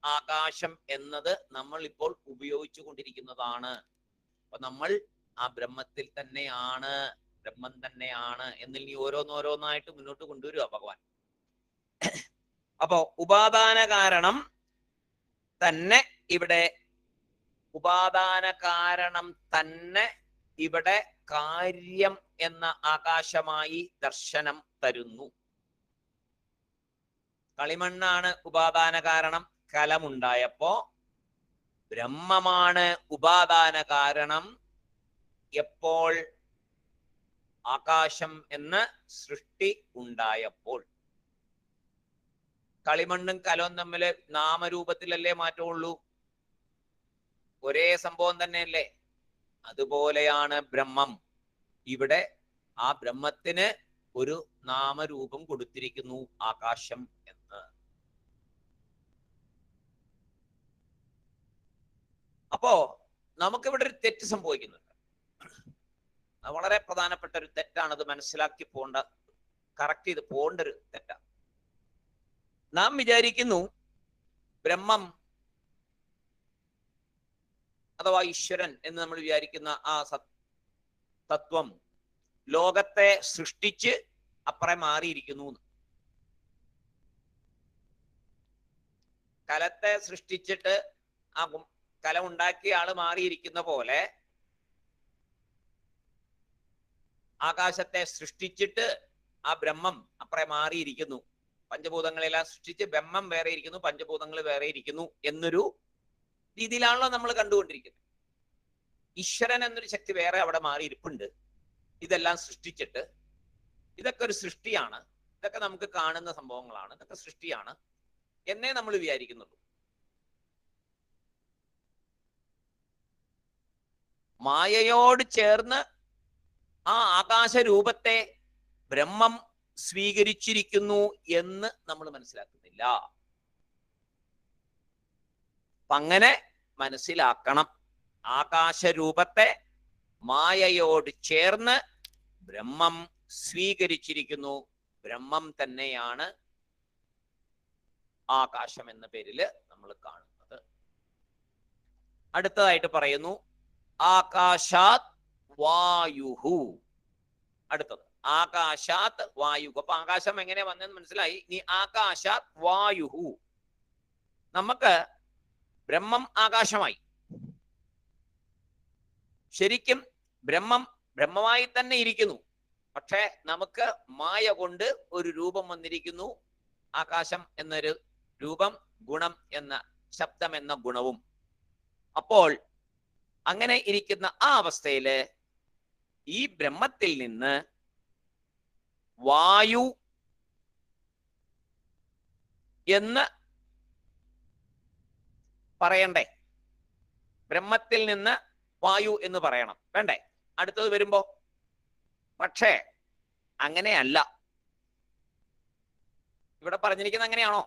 ആകാശം എന്നത് നമ്മൾ ഇപ്പോൾ ഉപയോഗിച്ചു കൊണ്ടിരിക്കുന്നതാണ്. അപ്പൊ നമ്മൾ ആ ബ്രഹ്മത്തിൽ തന്നെയാണ്. ബ്രഹ്മം തന്നെയാണ് എന്നിൽ നീ ഓരോന്നോരോന്നായിട്ട് മുന്നോട്ട് കൊണ്ടുവരിക ഭഗവാൻ. അപ്പോ ഉപാദാന കാരണം തന്നെ ഇവിടെ ഉപാദാന കാരണം തന്നെ ഇവിടെ കാര്യം എന്ന ആകാശമായി ദർശനം തരുന്നു. കളിമണ്ണാണ് ഉപാദാന കാരണം. കലമുണ്ടായപ്പോ ബ്രഹ്മമാണ് ഉപാദാന കാരണം. എപ്പോൾ? ആകാശം എന്ന സൃഷ്ടി ഉണ്ടായപ്പോൾ. കളിമണ്ണും കലവും തമ്മിൽ നാമരൂപത്തിലല്ലേ മാറ്റമുള്ളൂ, ഒരേ സംഭവം തന്നെയല്ലേ. അതുപോലെയാണ് ബ്രഹ്മം. ഇവിടെ ആ ബ്രഹ്മത്തിന് ഒരു നാമരൂപം കൊടുത്തിരിക്കുന്നു, ആകാശം എന്ന്. അപ്പോ നമുക്കിവിടെ ഒരു തെറ്റ് സംഭവിക്കുന്നുണ്ട്. വളരെ പ്രധാനപ്പെട്ട ഒരു തെറ്റാണ്. അത് മനസ്സിലാക്കി പോണ്ട, കറക്റ്റ് ചെയ്ത് പോകേണ്ട ഒരു തെറ്റാണ്. നാം വിചാരിക്കുന്നു ബ്രഹ്മം അഥവാ ഈശ്വരൻ എന്ന് നമ്മൾ വിചാരിക്കുന്ന ആ തത്വം ലോകത്തെ സൃഷ്ടിച്ച് അപ്പുറം മാറിയിരിക്കുന്നു. കലത്തെ സൃഷ്ടിച്ചിട്ട് ആ കല ഉണ്ടാക്കിയ ആള് മാറിയിരിക്കുന്ന പോലെ ആകാശത്തെ സൃഷ്ടിച്ചിട്ട് ആ ബ്രഹ്മം അപ്പുറം മാറിയിരിക്കുന്നു. പഞ്ചഭൂതങ്ങളെല്ലാം സൃഷ്ടിച്ച് ബ്രഹ്മം വേറെ ഇരിക്കുന്നു, പഞ്ചഭൂതങ്ങൾ വേറെ ഇരിക്കുന്നു എന്നൊരു രീതിയിലാണല്ലോ നമ്മൾ കണ്ടുകൊണ്ടിരിക്കുന്നത്. ഈശ്വരൻ എന്നൊരു ശക്തി വേറെ അവിടെ മാറി ഇരിപ്പുണ്ട്. ഇതെല്ലാം സൃഷ്ടിച്ചിട്ട് ഇതൊക്കെ ഒരു സൃഷ്ടിയാണ്, ഇതൊക്കെ നമുക്ക് കാണുന്ന സംഭവങ്ങളാണ്, ഇതൊക്കെ സൃഷ്ടിയാണ് എന്നേ നമ്മൾ വിചാരിക്കുന്നുള്ളൂ. മായയോട് ചേർന്ന് ആ ആകാശ രൂപത്തെ ബ്രഹ്മം സ്വീകരിച്ചിരിക്കുന്നു എന്ന് നമ്മൾ മനസ്സിലാക്കുന്നില്ല. അങ്ങനെ മനസ്സിലാക്കണം. ആകാശരൂപത്തെ മായയോട് ചേർന്ന് ബ്രഹ്മം സ്വീകരിച്ചിരിക്കുന്നു. ബ്രഹ്മം തന്നെയാണ് ആകാശം എന്ന പേരില് നമ്മൾ കാണുന്നത്. അടുത്തതായിട്ട് പറയുന്നു ആകാശാത് വായുഹു. അടുത്തത് ആകാശാത് വായുഹു. അപ്പൊ ആകാശം എങ്ങനെ വന്നെന്ന് മനസ്സിലായി. ഇനി ആകാശാത് വായുഹു. നമുക്ക് ബ്രഹ്മം ആകാശമായി. ശരിക്കും ബ്രഹ്മം ബ്രഹ്മമായി തന്നെ ഇരിക്കുന്നു. പക്ഷെ നമുക്ക് മായ കൊണ്ട് ഒരു രൂപം വന്നിരിക്കുന്നു, ആകാശം എന്നൊരു രൂപം, ഗുണം എന്ന ശബ്ദം എന്ന ഗുണവും. അപ്പോൾ അങ്ങനെ ഇരിക്കുന്ന ആ അവസ്ഥയില് ഈ ബ്രഹ്മത്തിൽ നിന്ന് വായു എന്ന് പറയണ്ടേ? ബ്രഹ്മത്തിൽ നിന്ന് വായു എന്ന് പറയണം, വേണ്ടേ? അടുത്തത് വരുമ്പോ. പക്ഷേ അങ്ങനെയല്ല. ഇവിടെ പറഞ്ഞിരിക്കുന്നത് അങ്ങനെയാണോ?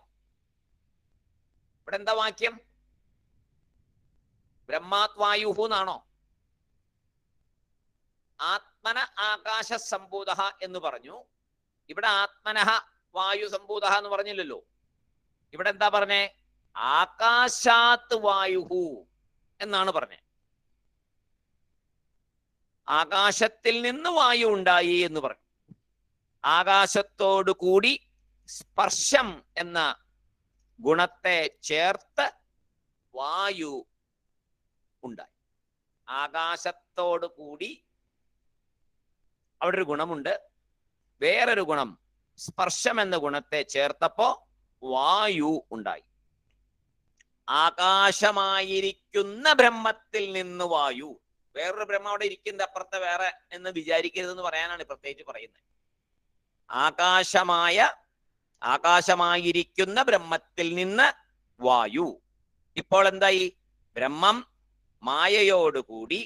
ഇവിടെ എന്താ വാക്യം? ബ്രഹ്മാത് വായുഹു എന്നാണോ? ആത്മന ആകാശ സംഭൂത എന്ന് പറഞ്ഞു. ഇവിടെ ആത്മനഃ വായു സംഭൂത എന്ന് പറഞ്ഞില്ലല്ലോ. ഇവിടെ എന്താ പറഞ്ഞേ? ആകാശാത്ത് വായുഹു എന്നാണ് പറഞ്ഞത്. ആകാശത്തിൽ നിന്ന് വായു ഉണ്ടായി എന്ന് പറഞ്ഞു. ആകാശത്തോടു കൂടി സ്പർശം എന്ന ഗുണത്തെ ചേർത്ത് വായു ഉണ്ടായി. ആകാശത്തോടു കൂടി അവിടെ ഒരു ഗുണമുണ്ട്, വേറൊരു ഗുണം സ്പർശം എന്ന ഗുണത്തെ ചേർത്തപ്പോ വായു ഉണ്ടായി. ആകാശമായിരിക്കുന്ന ബ്രഹ്മത്തിൽ നിന്ന് വായു. വേറൊരു ബ്രഹ്മം അവിടെ ഇരിക്കുന്നത് അപ്പുറത്തെ വേറെ എന്ന് വിചാരിക്കരുതെന്ന് പറയാനാണ് പ്രത്യേകിച്ച് പറയുന്നത്. ആകാശമായിരിക്കുന്ന ബ്രഹ്മത്തിൽ നിന്ന് വായു. ഇപ്പോൾ എന്തായി? ബ്രഹ്മം മായയോടുകൂടി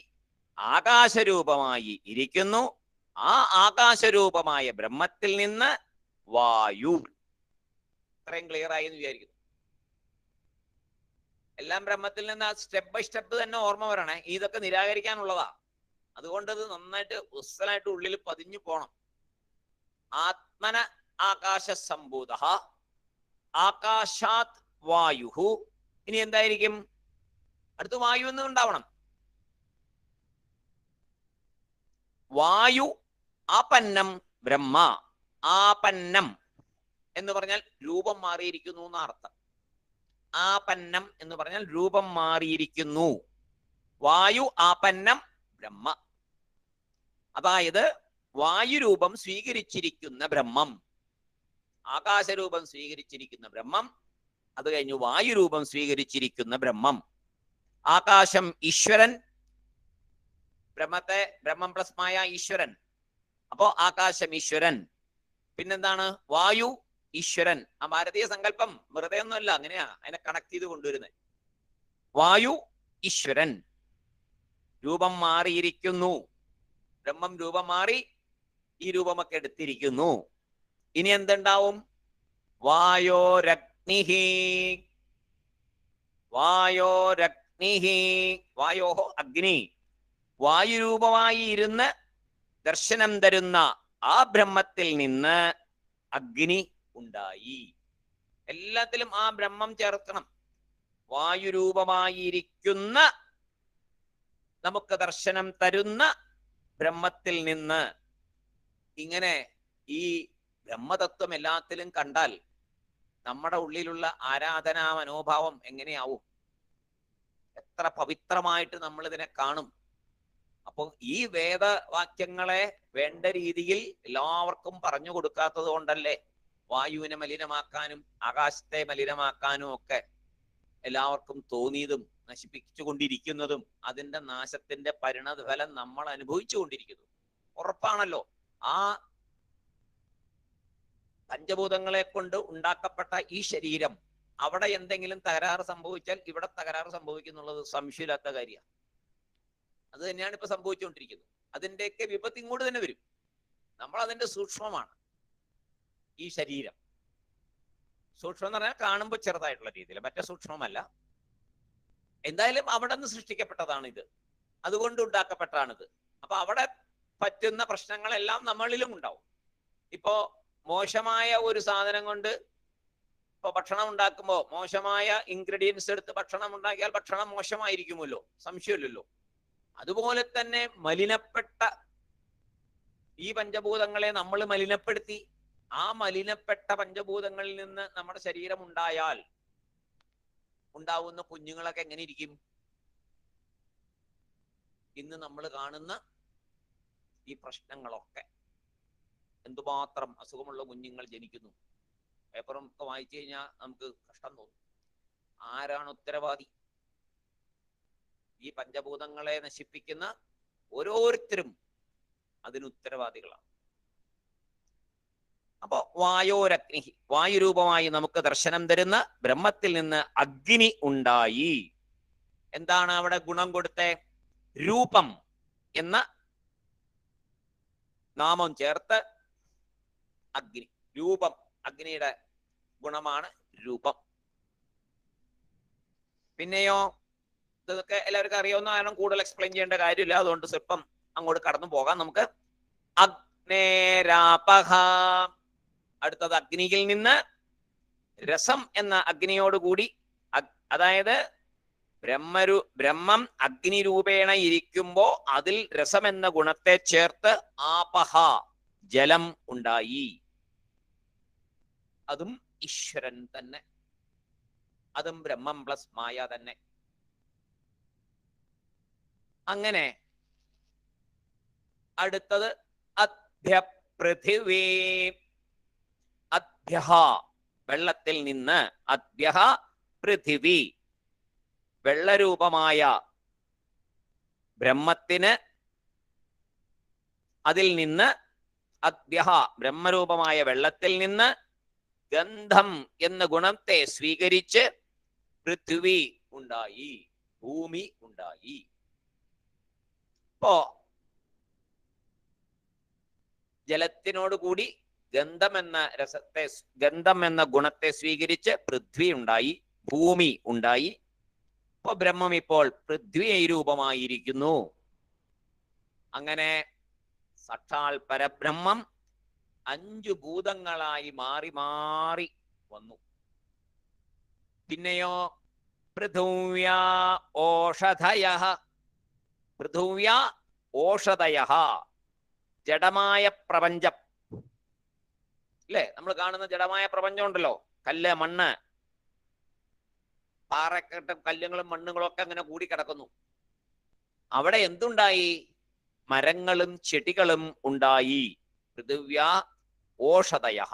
ആകാശരൂപമായി ഇരിക്കുന്നു. ആ ആകാശരൂപമായ ബ്രഹ്മത്തിൽ നിന്ന് വായു. ഇത്രയും ക്ലിയർ ആയി എന്ന് വിചാരിക്കുന്നു. എല്ലാം ബ്രഹ്മത്തിൽ നിന്ന് ആ സ്റ്റെപ്പ് ബൈ സ്റ്റെപ്പ് തന്നെ ഓർമ്മ വരണേ. ഇതൊക്കെ നിരാകരിക്കാനുള്ളതാ. അതുകൊണ്ട് അത് നന്നായിട്ട് ഉസ്സലായിട്ട് ഉള്ളിൽ പതിഞ്ഞു പോണം. ആത്മന ആകാശ സംഭൂത ആകാശാത് വായുഹു. ഇനി എന്തായിരിക്കും? അടുത്ത് വായു എന്ന് ഉണ്ടാവണം. വായു ആപന്നം ബ്രഹ്മ. ആപന്നം എന്ന് പറഞ്ഞാൽ രൂപം മാറിയിരിക്കുന്നു എന്ന അർത്ഥം. ആപന്നം എന്ന് പറഞ്ഞാൽ രൂപം മാറിയിരിക്കുന്നു. വായു ആപന്നം ബ്രഹ്മ, അതായത് വായുരൂപം സ്വീകരിച്ചിരിക്കുന്ന ബ്രഹ്മം, ആകാശരൂപം സ്വീകരിച്ചിരിക്കുന്ന ബ്രഹ്മം, അത് കഴിഞ്ഞു വായുരൂപം സ്വീകരിച്ചിരിക്കുന്ന ബ്രഹ്മം. ആകാശം ഈശ്വരൻ, ബ്രഹ്മത്തെ ബ്രഹ്മം പ്ലസ് മായ ഈശ്വരൻ. അപ്പോ ആകാശം ഈശ്വരൻ. പിന്നെന്താണ്? വായു ഈശ്വരൻ. ആ ഭാരതീയ സങ്കല്പം വെറുതെ ഒന്നുമല്ല, അങ്ങനെയാ അതിനെ കണക്ട് ചെയ്ത് കൊണ്ടുവരുന്നത്. വായു ഈശ്വരൻ, രൂപം മാറിയിരിക്കുന്നു. ബ്രഹ്മം രൂപം മാറി ഈ രൂപമൊക്കെ എടുത്തിരിക്കുന്നു. ഇനി എന്തുണ്ടാവും? വായോരഗ്നിഹി. വായോരഗ്നിഹി, വായോഹോ അഗ്നി. വായുരൂപമായി ഇരുന്ന് ദർശനം തരുന്ന ആ ബ്രഹ്മത്തിൽ നിന്ന് അഗ്നി ഉണ്ടായി. എല്ലാത്തിലും ആ ബ്രഹ്മം ചേർക്കണം. വായുരൂപമായിരിക്കുന്ന നമുക്ക് ദർശനം തരുന്ന ബ്രഹ്മത്തിൽ നിന്ന്. ഇങ്ങനെ ഈ ബ്രഹ്മതത്വം എല്ലാത്തിലും കണ്ടാൽ നമ്മുടെ ഉള്ളിലുള്ള ആരാധനാ മനോഭാവം എങ്ങനെയാവും? എത്ര പവിത്രമായിട്ട് നമ്മൾ ഇതിനെ കാണും. അപ്പോൾ ഈ വേദവാക്യങ്ങളെ വേണ്ട രീതിയിൽ എല്ലാവർക്കും പറഞ്ഞു കൊടുക്കാത്തത് കൊണ്ടല്ലേ വായുവിനെ മലിനമാക്കാനും ആകാശത്തെ മലിനമാക്കാനും ഒക്കെ എല്ലാവർക്കും തോന്നിയതും നശിപ്പിച്ചു കൊണ്ടിരിക്കുന്നതും അതിന്റെ നാശത്തിന്റെ പരിണതഫലം നമ്മൾ അനുഭവിച്ചു കൊണ്ടിരിക്കുന്നു. ഉറപ്പാണല്ലോ. ആ പഞ്ചഭൂതങ്ങളെ കൊണ്ട് ഉണ്ടാക്കപ്പെട്ട ഈ ശരീരം, അവിടെ എന്തെങ്കിലും തകരാറ് സംഭവിച്ചാൽ ഇവിടെ തകരാറ് സംഭവിക്കുന്നുള്ളത് സംശയമില്ലാത്ത കാര്യമാണ്. അത് തന്നെയാണ് ഇപ്പൊ സംഭവിച്ചുകൊണ്ടിരിക്കുന്നത്. അതിന്റെയൊക്കെ വിപത്ത് ഇങ്ങോട്ട് തന്നെ വരും. നമ്മൾ അതിന്റെ സൂക്ഷ്മമാണ് ഈ ശരീരം. സൂക്ഷ്മം എന്ന് പറഞ്ഞാൽ കാണുമ്പോൾ ചെറുതായിട്ടുള്ള രീതിയിൽ, മറ്റേ സൂക്ഷ്മമല്ല. എന്തായാലും അവിടെ നിന്ന് സൃഷ്ടിക്കപ്പെട്ടതാണ് ഇത്, അതുകൊണ്ട് ഉണ്ടാക്കപ്പെട്ടതാണിത്. അപ്പൊ അവിടെ പറ്റുന്ന പ്രശ്നങ്ങളെല്ലാം നമ്മളിലും ഉണ്ടാവും. ഇപ്പോ മോശമായ ഒരു സാധനം കൊണ്ട് ഇപ്പൊ ഭക്ഷണം ഉണ്ടാക്കുമ്പോൾ മോശമായ ഇൻഗ്രീഡിയൻസ് എടുത്ത് ഭക്ഷണം ഉണ്ടാക്കിയാൽ ഭക്ഷണം മോശമായിരിക്കുമല്ലോ, സംശയമില്ലല്ലോ. അതുപോലെ തന്നെ മലിനപ്പെട്ട ഈ പഞ്ചഭൂതങ്ങളെ നമ്മൾ മലിനപ്പെടുത്തി, ആ മലിനപ്പെട്ട പഞ്ചഭൂതങ്ങളിൽ നിന്ന് നമ്മുടെ ശരീരം ഉണ്ടായാൽ ഉണ്ടാവുന്ന കുഞ്ഞുങ്ങളൊക്കെ എങ്ങനെ ഇരിക്കും? ഇന്ന് നമ്മൾ കാണുന്ന ഈ പ്രശ്നങ്ങളൊക്കെ, എന്തുമാത്രം അസുഖമുള്ള കുഞ്ഞുങ്ങൾ ജനിക്കുന്നു. പേപ്പറും ഒക്കെ വായിച്ചു കഴിഞ്ഞാൽ നമുക്ക് കഷ്ടം തോന്നും. ആരാണ് ഉത്തരവാദി? ഈ പഞ്ചഭൂതങ്ങളെ നശിപ്പിക്കുന്ന ഓരോരുത്തരും അതിന് ഉത്തരവാദികളാണ്. അപ്പോ വായോരഗ്നി, വായുരൂപമായി നമുക്ക് ദർശനം തരുന്ന ബ്രഹ്മത്തിൽ നിന്ന് അഗ്നി ഉണ്ടായി. എന്താണ് അവിടെ ഗുണം കൊടുത്തേ? രൂപം എന്ന നാമം ചേർത്ത് അഗ്നി. രൂപം, അഗ്നിയുടെ ഗുണമാണ് രൂപം. പിന്നെയോ ഇതൊക്കെ എല്ലാവർക്കും അറിയാവുന്ന കാരണം കൂടുതൽ എക്സ്പ്ലെയിൻ ചെയ്യേണ്ട കാര്യമില്ല. അതുകൊണ്ട് സ്വല്പം അങ്ങോട്ട് കടന്നു പോകാം നമുക്ക്. അഗ്നേരാപഹ, അടുത്തത് അഗ്നിയിൽ നിന്ന് രസം എന്ന അഗ്നിയോടുകൂടി, അതായത് ബ്രഹ്മം അഗ്നി രൂപേണ ഇരിക്കുമ്പോ അതിൽ രസം എന്ന ഗുണത്തെ ചേർത്ത് ആപഹ, ജലം ഉണ്ടായി. അതും ഈശ്വരൻ തന്നെ, അതും ബ്രഹ്മം പ്ലസ് മായ തന്നെ. അങ്ങനെ അടുത്തത് അദ്ഭ്യപൃഥിവീ. അദ്ഭ്യഹ, വെള്ളത്തിൽ നിന്ന്. അദ്ഭ്യഹ പൃഥിവി, വെള്ളരൂപമായ ബ്രഹ്മത്തിന്, അതിൽ നിന്ന് അദ്ഭ്യഹ, ബ്രഹ്മരൂപമായ വെള്ളത്തിൽ നിന്ന് ഗന്ധം എന്ന ഗുണത്തെ സ്വീകരിച്ച് പൃഥ്വി ഉണ്ടായി, ഭൂമി ഉണ്ടായി. ഇപ്പോ ജലത്തിനോട് കൂടി ഗന്ധം എന്ന ഗുണത്തെ സ്വീകരിച്ച് പൃഥ്വി ഉണ്ടായി, ഭൂമി ഉണ്ടായി. ഇപ്പൊ ബ്രഹ്മം ഇപ്പോൾ പൃഥ്വി രൂപമായിരിക്കുന്നു. അങ്ങനെ സാക്ഷാൽ പരബ്രഹ്മം 5 ഭൂതങ്ങളായി മാറി മാറി വന്നു. പിന്നെയോ പൃഥുവ്യാ ഓഷധയഃ. പൃഥുവ്യാ ഓഷധയഃ, ജഡമായ പ്രപഞ്ചം അല്ലേ? നമ്മൾ കാണുന്ന ജഡമായ പ്രപഞ്ചം ഉണ്ടല്ലോ, കല്ല്, മണ്ണ്, പാറക്കെട്ടും കല്ലുകളും മണ്ണുകളും ഒക്കെ അങ്ങനെ കൂടി കിടക്കുന്നു. അവിടെ എന്തുണ്ടായി? മരങ്ങളും ചെടികളും ഉണ്ടായി. പൃഥിവ്യാ ഓഷധയ.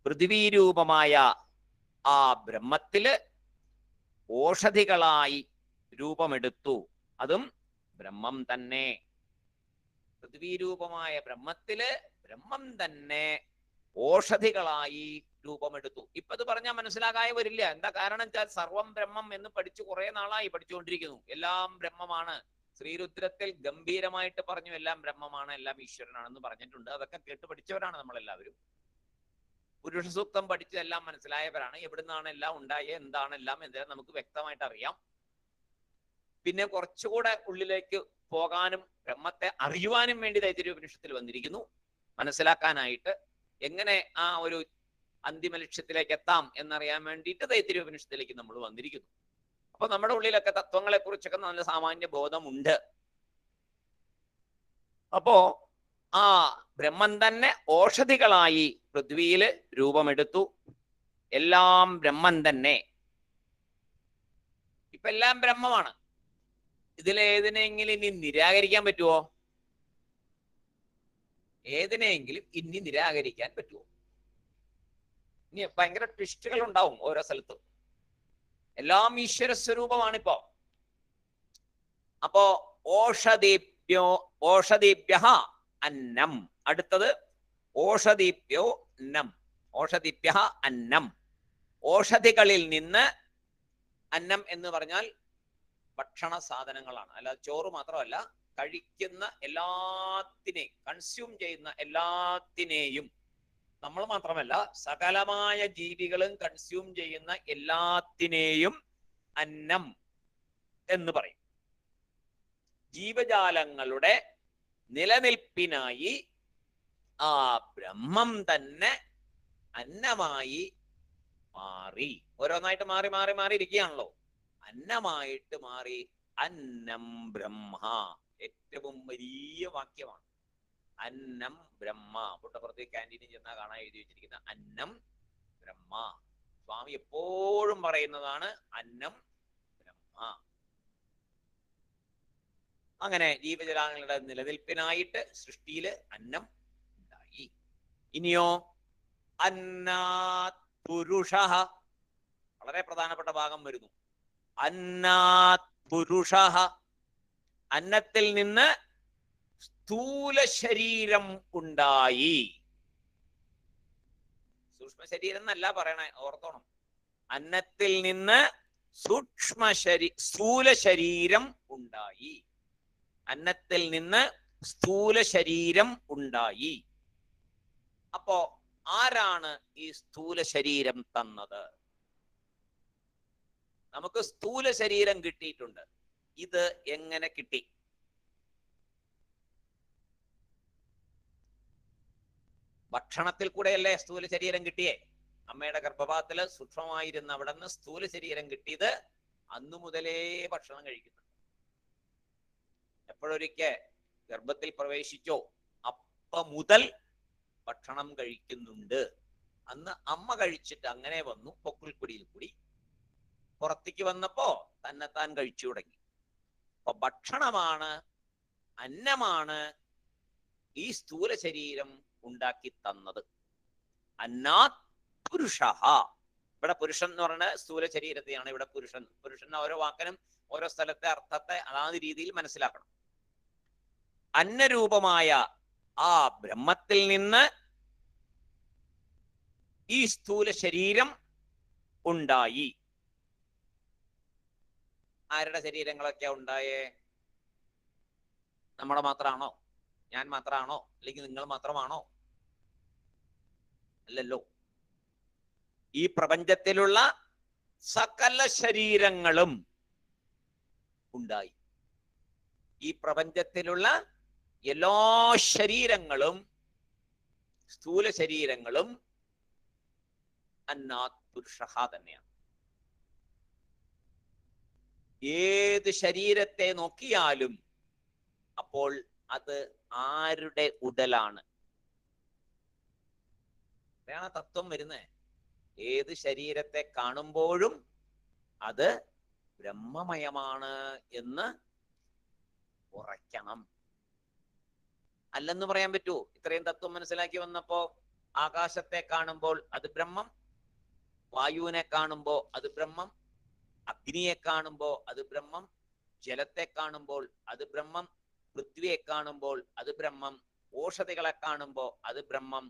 പൃഥിവീരൂപമായ ആ ബ്രഹ്മത്തില് ഓഷധികളായി രൂപമെടുത്തു. അതും ബ്രഹ്മം തന്നെ. പൃഥ്വീരൂപമായ ബ്രഹ്മത്തില് ബ്രഹ്മം തന്നെ ഓഷധികളായി രൂപമെടുത്തു. ഇപ്പൊ ഇത് പറഞ്ഞാൽ മനസ്സിലാകാതെ വരില്ല. എന്താ കാരണം വെച്ചാൽ സർവം ബ്രഹ്മം എന്ന് പഠിച്ചു കുറെ നാളായി പഠിച്ചുകൊണ്ടിരിക്കുന്നു. എല്ലാം ബ്രഹ്മമാണ്. ശ്രീരുദ്രത്തിൽ ഗംഭീരമായിട്ട് പറഞ്ഞു എല്ലാം ബ്രഹ്മമാണ്, എല്ലാം ഈശ്വരനാണെന്ന് പറഞ്ഞിട്ടുണ്ട്. അതൊക്കെ കേട്ട് പഠിച്ചവരാണ് നമ്മളെല്ലാവരും. പുരുഷ സൂക്തം പഠിച്ച് എല്ലാം മനസ്സിലായവരാണ്. എവിടുന്നാണ് എല്ലാം ഉണ്ടായേ, എന്താണ് എല്ലാം എന്തെല്ലാം നമുക്ക് വ്യക്തമായിട്ട് അറിയാം. പിന്നെ കുറച്ചുകൂടെ ഉള്ളിലേക്ക് പോകാനും ബ്രഹ്മത്തെ അറിയുവാനും വേണ്ടി തൈത്തിരീയോപനിഷത്തിൽ വന്നിരിക്കുന്നു. മനസ്സിലാക്കാനായിട്ട് എങ്ങനെ ആ ഒരു അന്തിമ ലക്ഷ്യത്തിലേക്ക് എത്താം എന്നറിയാൻ വേണ്ടിയിട്ട് തൈത്തിരീയോപനിഷത്തിലേക്ക് നമ്മൾ വന്നിരിക്കുന്നു. അപ്പൊ നമ്മുടെ ഉള്ളിലൊക്കെ തത്വങ്ങളെ കുറിച്ചൊക്കെ നല്ല സാമാന്യ ബോധമുണ്ട്. അപ്പോ ആ ബ്രഹ്മം തന്നെ ഓഷധികളായി പൃഥ്വിയില് രൂപമെടുത്തു. എല്ലാം ബ്രഹ്മം തന്നെ. ഇപ്പൊ എല്ലാം ബ്രഹ്മമാണ്. ഇതിലേതിനെങ്കിലും ഇനി നിരാകരിക്കാൻ പറ്റുമോ? ഏതിനെങ്കിലും ഇനി നിരാകരിക്കാൻ പറ്റുമോ? ഇനി ഭയങ്കര ട്വിസ്റ്റുകൾ ഉണ്ടാവും ഓരോ സ്ഥലത്തും. എല്ലാം ഈശ്വര സ്വരൂപമാണിപ്പോ. അപ്പോ ഓഷധീഭ്യ അന്നം. അടുത്തത് ഓഷധീഭ്യോ നം. ഓഷധിഭ്യ അന്നം. ഓഷധികളിൽ നിന്ന്. അന്നം എന്ന് പറഞ്ഞാൽ ഭക്ഷണ സാധനങ്ങളാണ്. അല്ലാതെ ചോറ് മാത്രമല്ല, കഴിക്കുന്ന എല്ലാത്തിനെയും, കൺസ്യൂം ചെയ്യുന്ന എല്ലാത്തിനെയും, നമ്മൾ മാത്രമല്ല സകലമായ ജീവികളും കൺസ്യൂം ചെയ്യുന്ന എല്ലാത്തിനെയും അന്നം എന്ന് പറയും. ജീവജാലങ്ങളുടെ നിലനിൽപ്പിനായി ആ ബ്രഹ്മം തന്നെ അന്നമായി മാറി. ഓരോന്നായിട്ട് മാറി മാറി മാറി ഇരിക്കുകയാണല്ലോ. അന്നമായിട്ട് മാറി. അന്നം ബ്രഹ്മ. ഏറ്റവും വലിയ വാക്യമാണ് അന്നം ബ്രഹ്മ. പുട്ടപ്പുറത്ത് ക്യാൻറ്റീനിൽ ചെന്നാൽ കാണാൻ എഴുതി വെച്ചിരിക്കുന്ന അന്നം ബ്രഹ്മ. സ്വാമി എപ്പോഴും പറയുന്നതാണ് അന്നം ബ്രഹ്മ. അങ്ങനെ ജീവജാലങ്ങളുടെ നിലനിൽപ്പിനായിട്ട് സൃഷ്ടിയില് അന്നം ഉണ്ടായി. ഇനിയോ അന്നാത് പുരുഷ. വളരെ പ്രധാനപ്പെട്ട ഭാഗം വരുന്നു. അന്നാത് പുരുഷ. അന്നത്തിൽ നിന്ന് സ്ഥൂല ശരീരം ഉണ്ടായി. സൂക്ഷ്മ ശരീരം എന്നല്ല പറയണേ, ഓർത്തോണം. അന്നത്തിൽ നിന്ന് സ്ഥൂല ശരീരം ഉണ്ടായി. അന്നത്തിൽ നിന്ന് സ്ഥൂല ശരീരം ഉണ്ടായി. അപ്പോ ആരാണ് ഈ സ്ഥൂല ശരീരം തന്നത്? നമുക്ക് സ്ഥൂല ശരീരം കിട്ടിയിട്ടുണ്ട്. ഇത് എങ്ങനെ കിട്ടി? ഭക്ഷണത്തിൽ കൂടെയല്ലേ സ്ഥൂല ശരീരം കിട്ടിയേ? അമ്മയുടെ ഗർഭപാത്രത്തില് സൂക്ഷ്മമായിരുന്ന അവിടെ നിന്ന് സ്ഥൂല ശരീരം കിട്ടിയത് അന്നു മുതലേ ഭക്ഷണം കഴിക്കുന്നുണ്ട്. എപ്പോഴൊരിക്കൽ ഗർഭത്തിൽ പ്രവേശിച്ചോ അപ്പ മുതൽ ഭക്ഷണം കഴിക്കുന്നുണ്ട്. അന്ന് അമ്മ കഴിച്ചിട്ട് അങ്ങനെ വന്നു, പൊക്കിൾക്കുടിയിൽ കൂടി പുറത്തേക്ക് വന്നപ്പോ തന്നെത്താൻ കഴിച്ചു തുടങ്ങി. അപ്പൊ ഭക്ഷണമാണ്, അന്നമാണ് ഈ സ്ഥൂല ശരീരം ഉണ്ടാക്കി തന്നത്. അന്നാത് പുരുഷ. ഇവിടെ പുരുഷൻ എന്ന് പറയുന്നത് സ്ഥൂല ശരീരത്തെയാണ്. ഇവിടെ പുരുഷൻ. പുരുഷൻ ഓരോ വാക്കിനും ഓരോ സ്ഥലത്തെ അർത്ഥത്തെ അതാത് രീതിയിൽ മനസ്സിലാക്കണം. അന്നരൂപമായ ആ ബ്രഹ്മത്തിൽ നിന്ന് ഈ സ്ഥൂല ശരീരം ഉണ്ടായി. ആരുടെ ശരീരങ്ങളൊക്കെയാ ഉണ്ടായേ? നമ്മുടെ മാത്രമാണോ? ഞാൻ മാത്രമാണോ? അല്ലെങ്കിൽ നിങ്ങൾ മാത്രമാണോ? അല്ലല്ലോ. ഈ പ്രപഞ്ചത്തിലുള്ള സകല ശരീരങ്ങളും ഉണ്ടായി. ഈ പ്രപഞ്ചത്തിലുള്ള എല്ലാ ശരീരങ്ങളും, സ്ഥൂല ശരീരങ്ങളും അന്നാത് പുരുഷ തന്നെയാണ്. ഏത് ശരീരത്തെ നോക്കിയാലും അപ്പോൾ അത് ആരുടെ ഉടലാണ്? അതാണ് തത്വം വരുന്നേ. ഏത് ശരീരത്തെ കാണുമ്പോഴും അത് ബ്രഹ്മമയമാണ് എന്ന് ഉറയ്ക്കണം. അല്ലെന്ന് പറയാൻ പറ്റുമോ? ഇത്രയും തത്വം മനസ്സിലാക്കി വന്നപ്പോ ആകാശത്തെ കാണുമ്പോൾ അത് ബ്രഹ്മം, വായുവിനെ കാണുമ്പോ അത് ബ്രഹ്മം, അഗ്നിയെ കാണുമ്പോ അത് ബ്രഹ്മം, ജലത്തെ കാണുമ്പോൾ അത് ബ്രഹ്മം, പൃഥ്വിയെ കാണുമ്പോൾ അത് ബ്രഹ്മം, ഓഷധികളെ കാണുമ്പോ അത് ബ്രഹ്മം,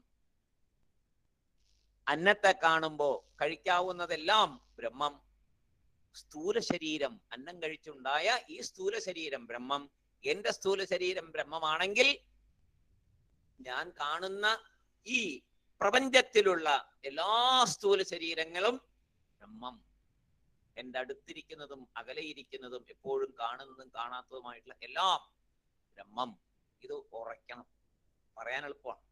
അന്നത്തെ കാണുമ്പോ കഴിക്കാവുന്നതെല്ലാം ബ്രഹ്മം, സ്ഥൂല ശരീരം അന്നം കഴിച്ചുണ്ടായ ഈ സ്ഥൂല ശരീരം ബ്രഹ്മം. എന്റെ സ്ഥൂല ശരീരം ബ്രഹ്മമാണെങ്കിൽ ഞാൻ കാണുന്ന ഈ പ്രപഞ്ചത്തിലുള്ള എല്ലാ സ്ഥൂല ശരീരങ്ങളും ബ്രഹ്മം. എന്റെ അടുത്തിരിക്കുന്നതും അകലെയിരിക്കുന്നതും എപ്പോഴും കാണുന്നതും കാണാത്തതുമായിട്ടുള്ള എല്ലാം ബ്രഹ്മം. ഇത് ഉറയ്ക്കണം, പറയാൻ എളുപ്പമാണ്.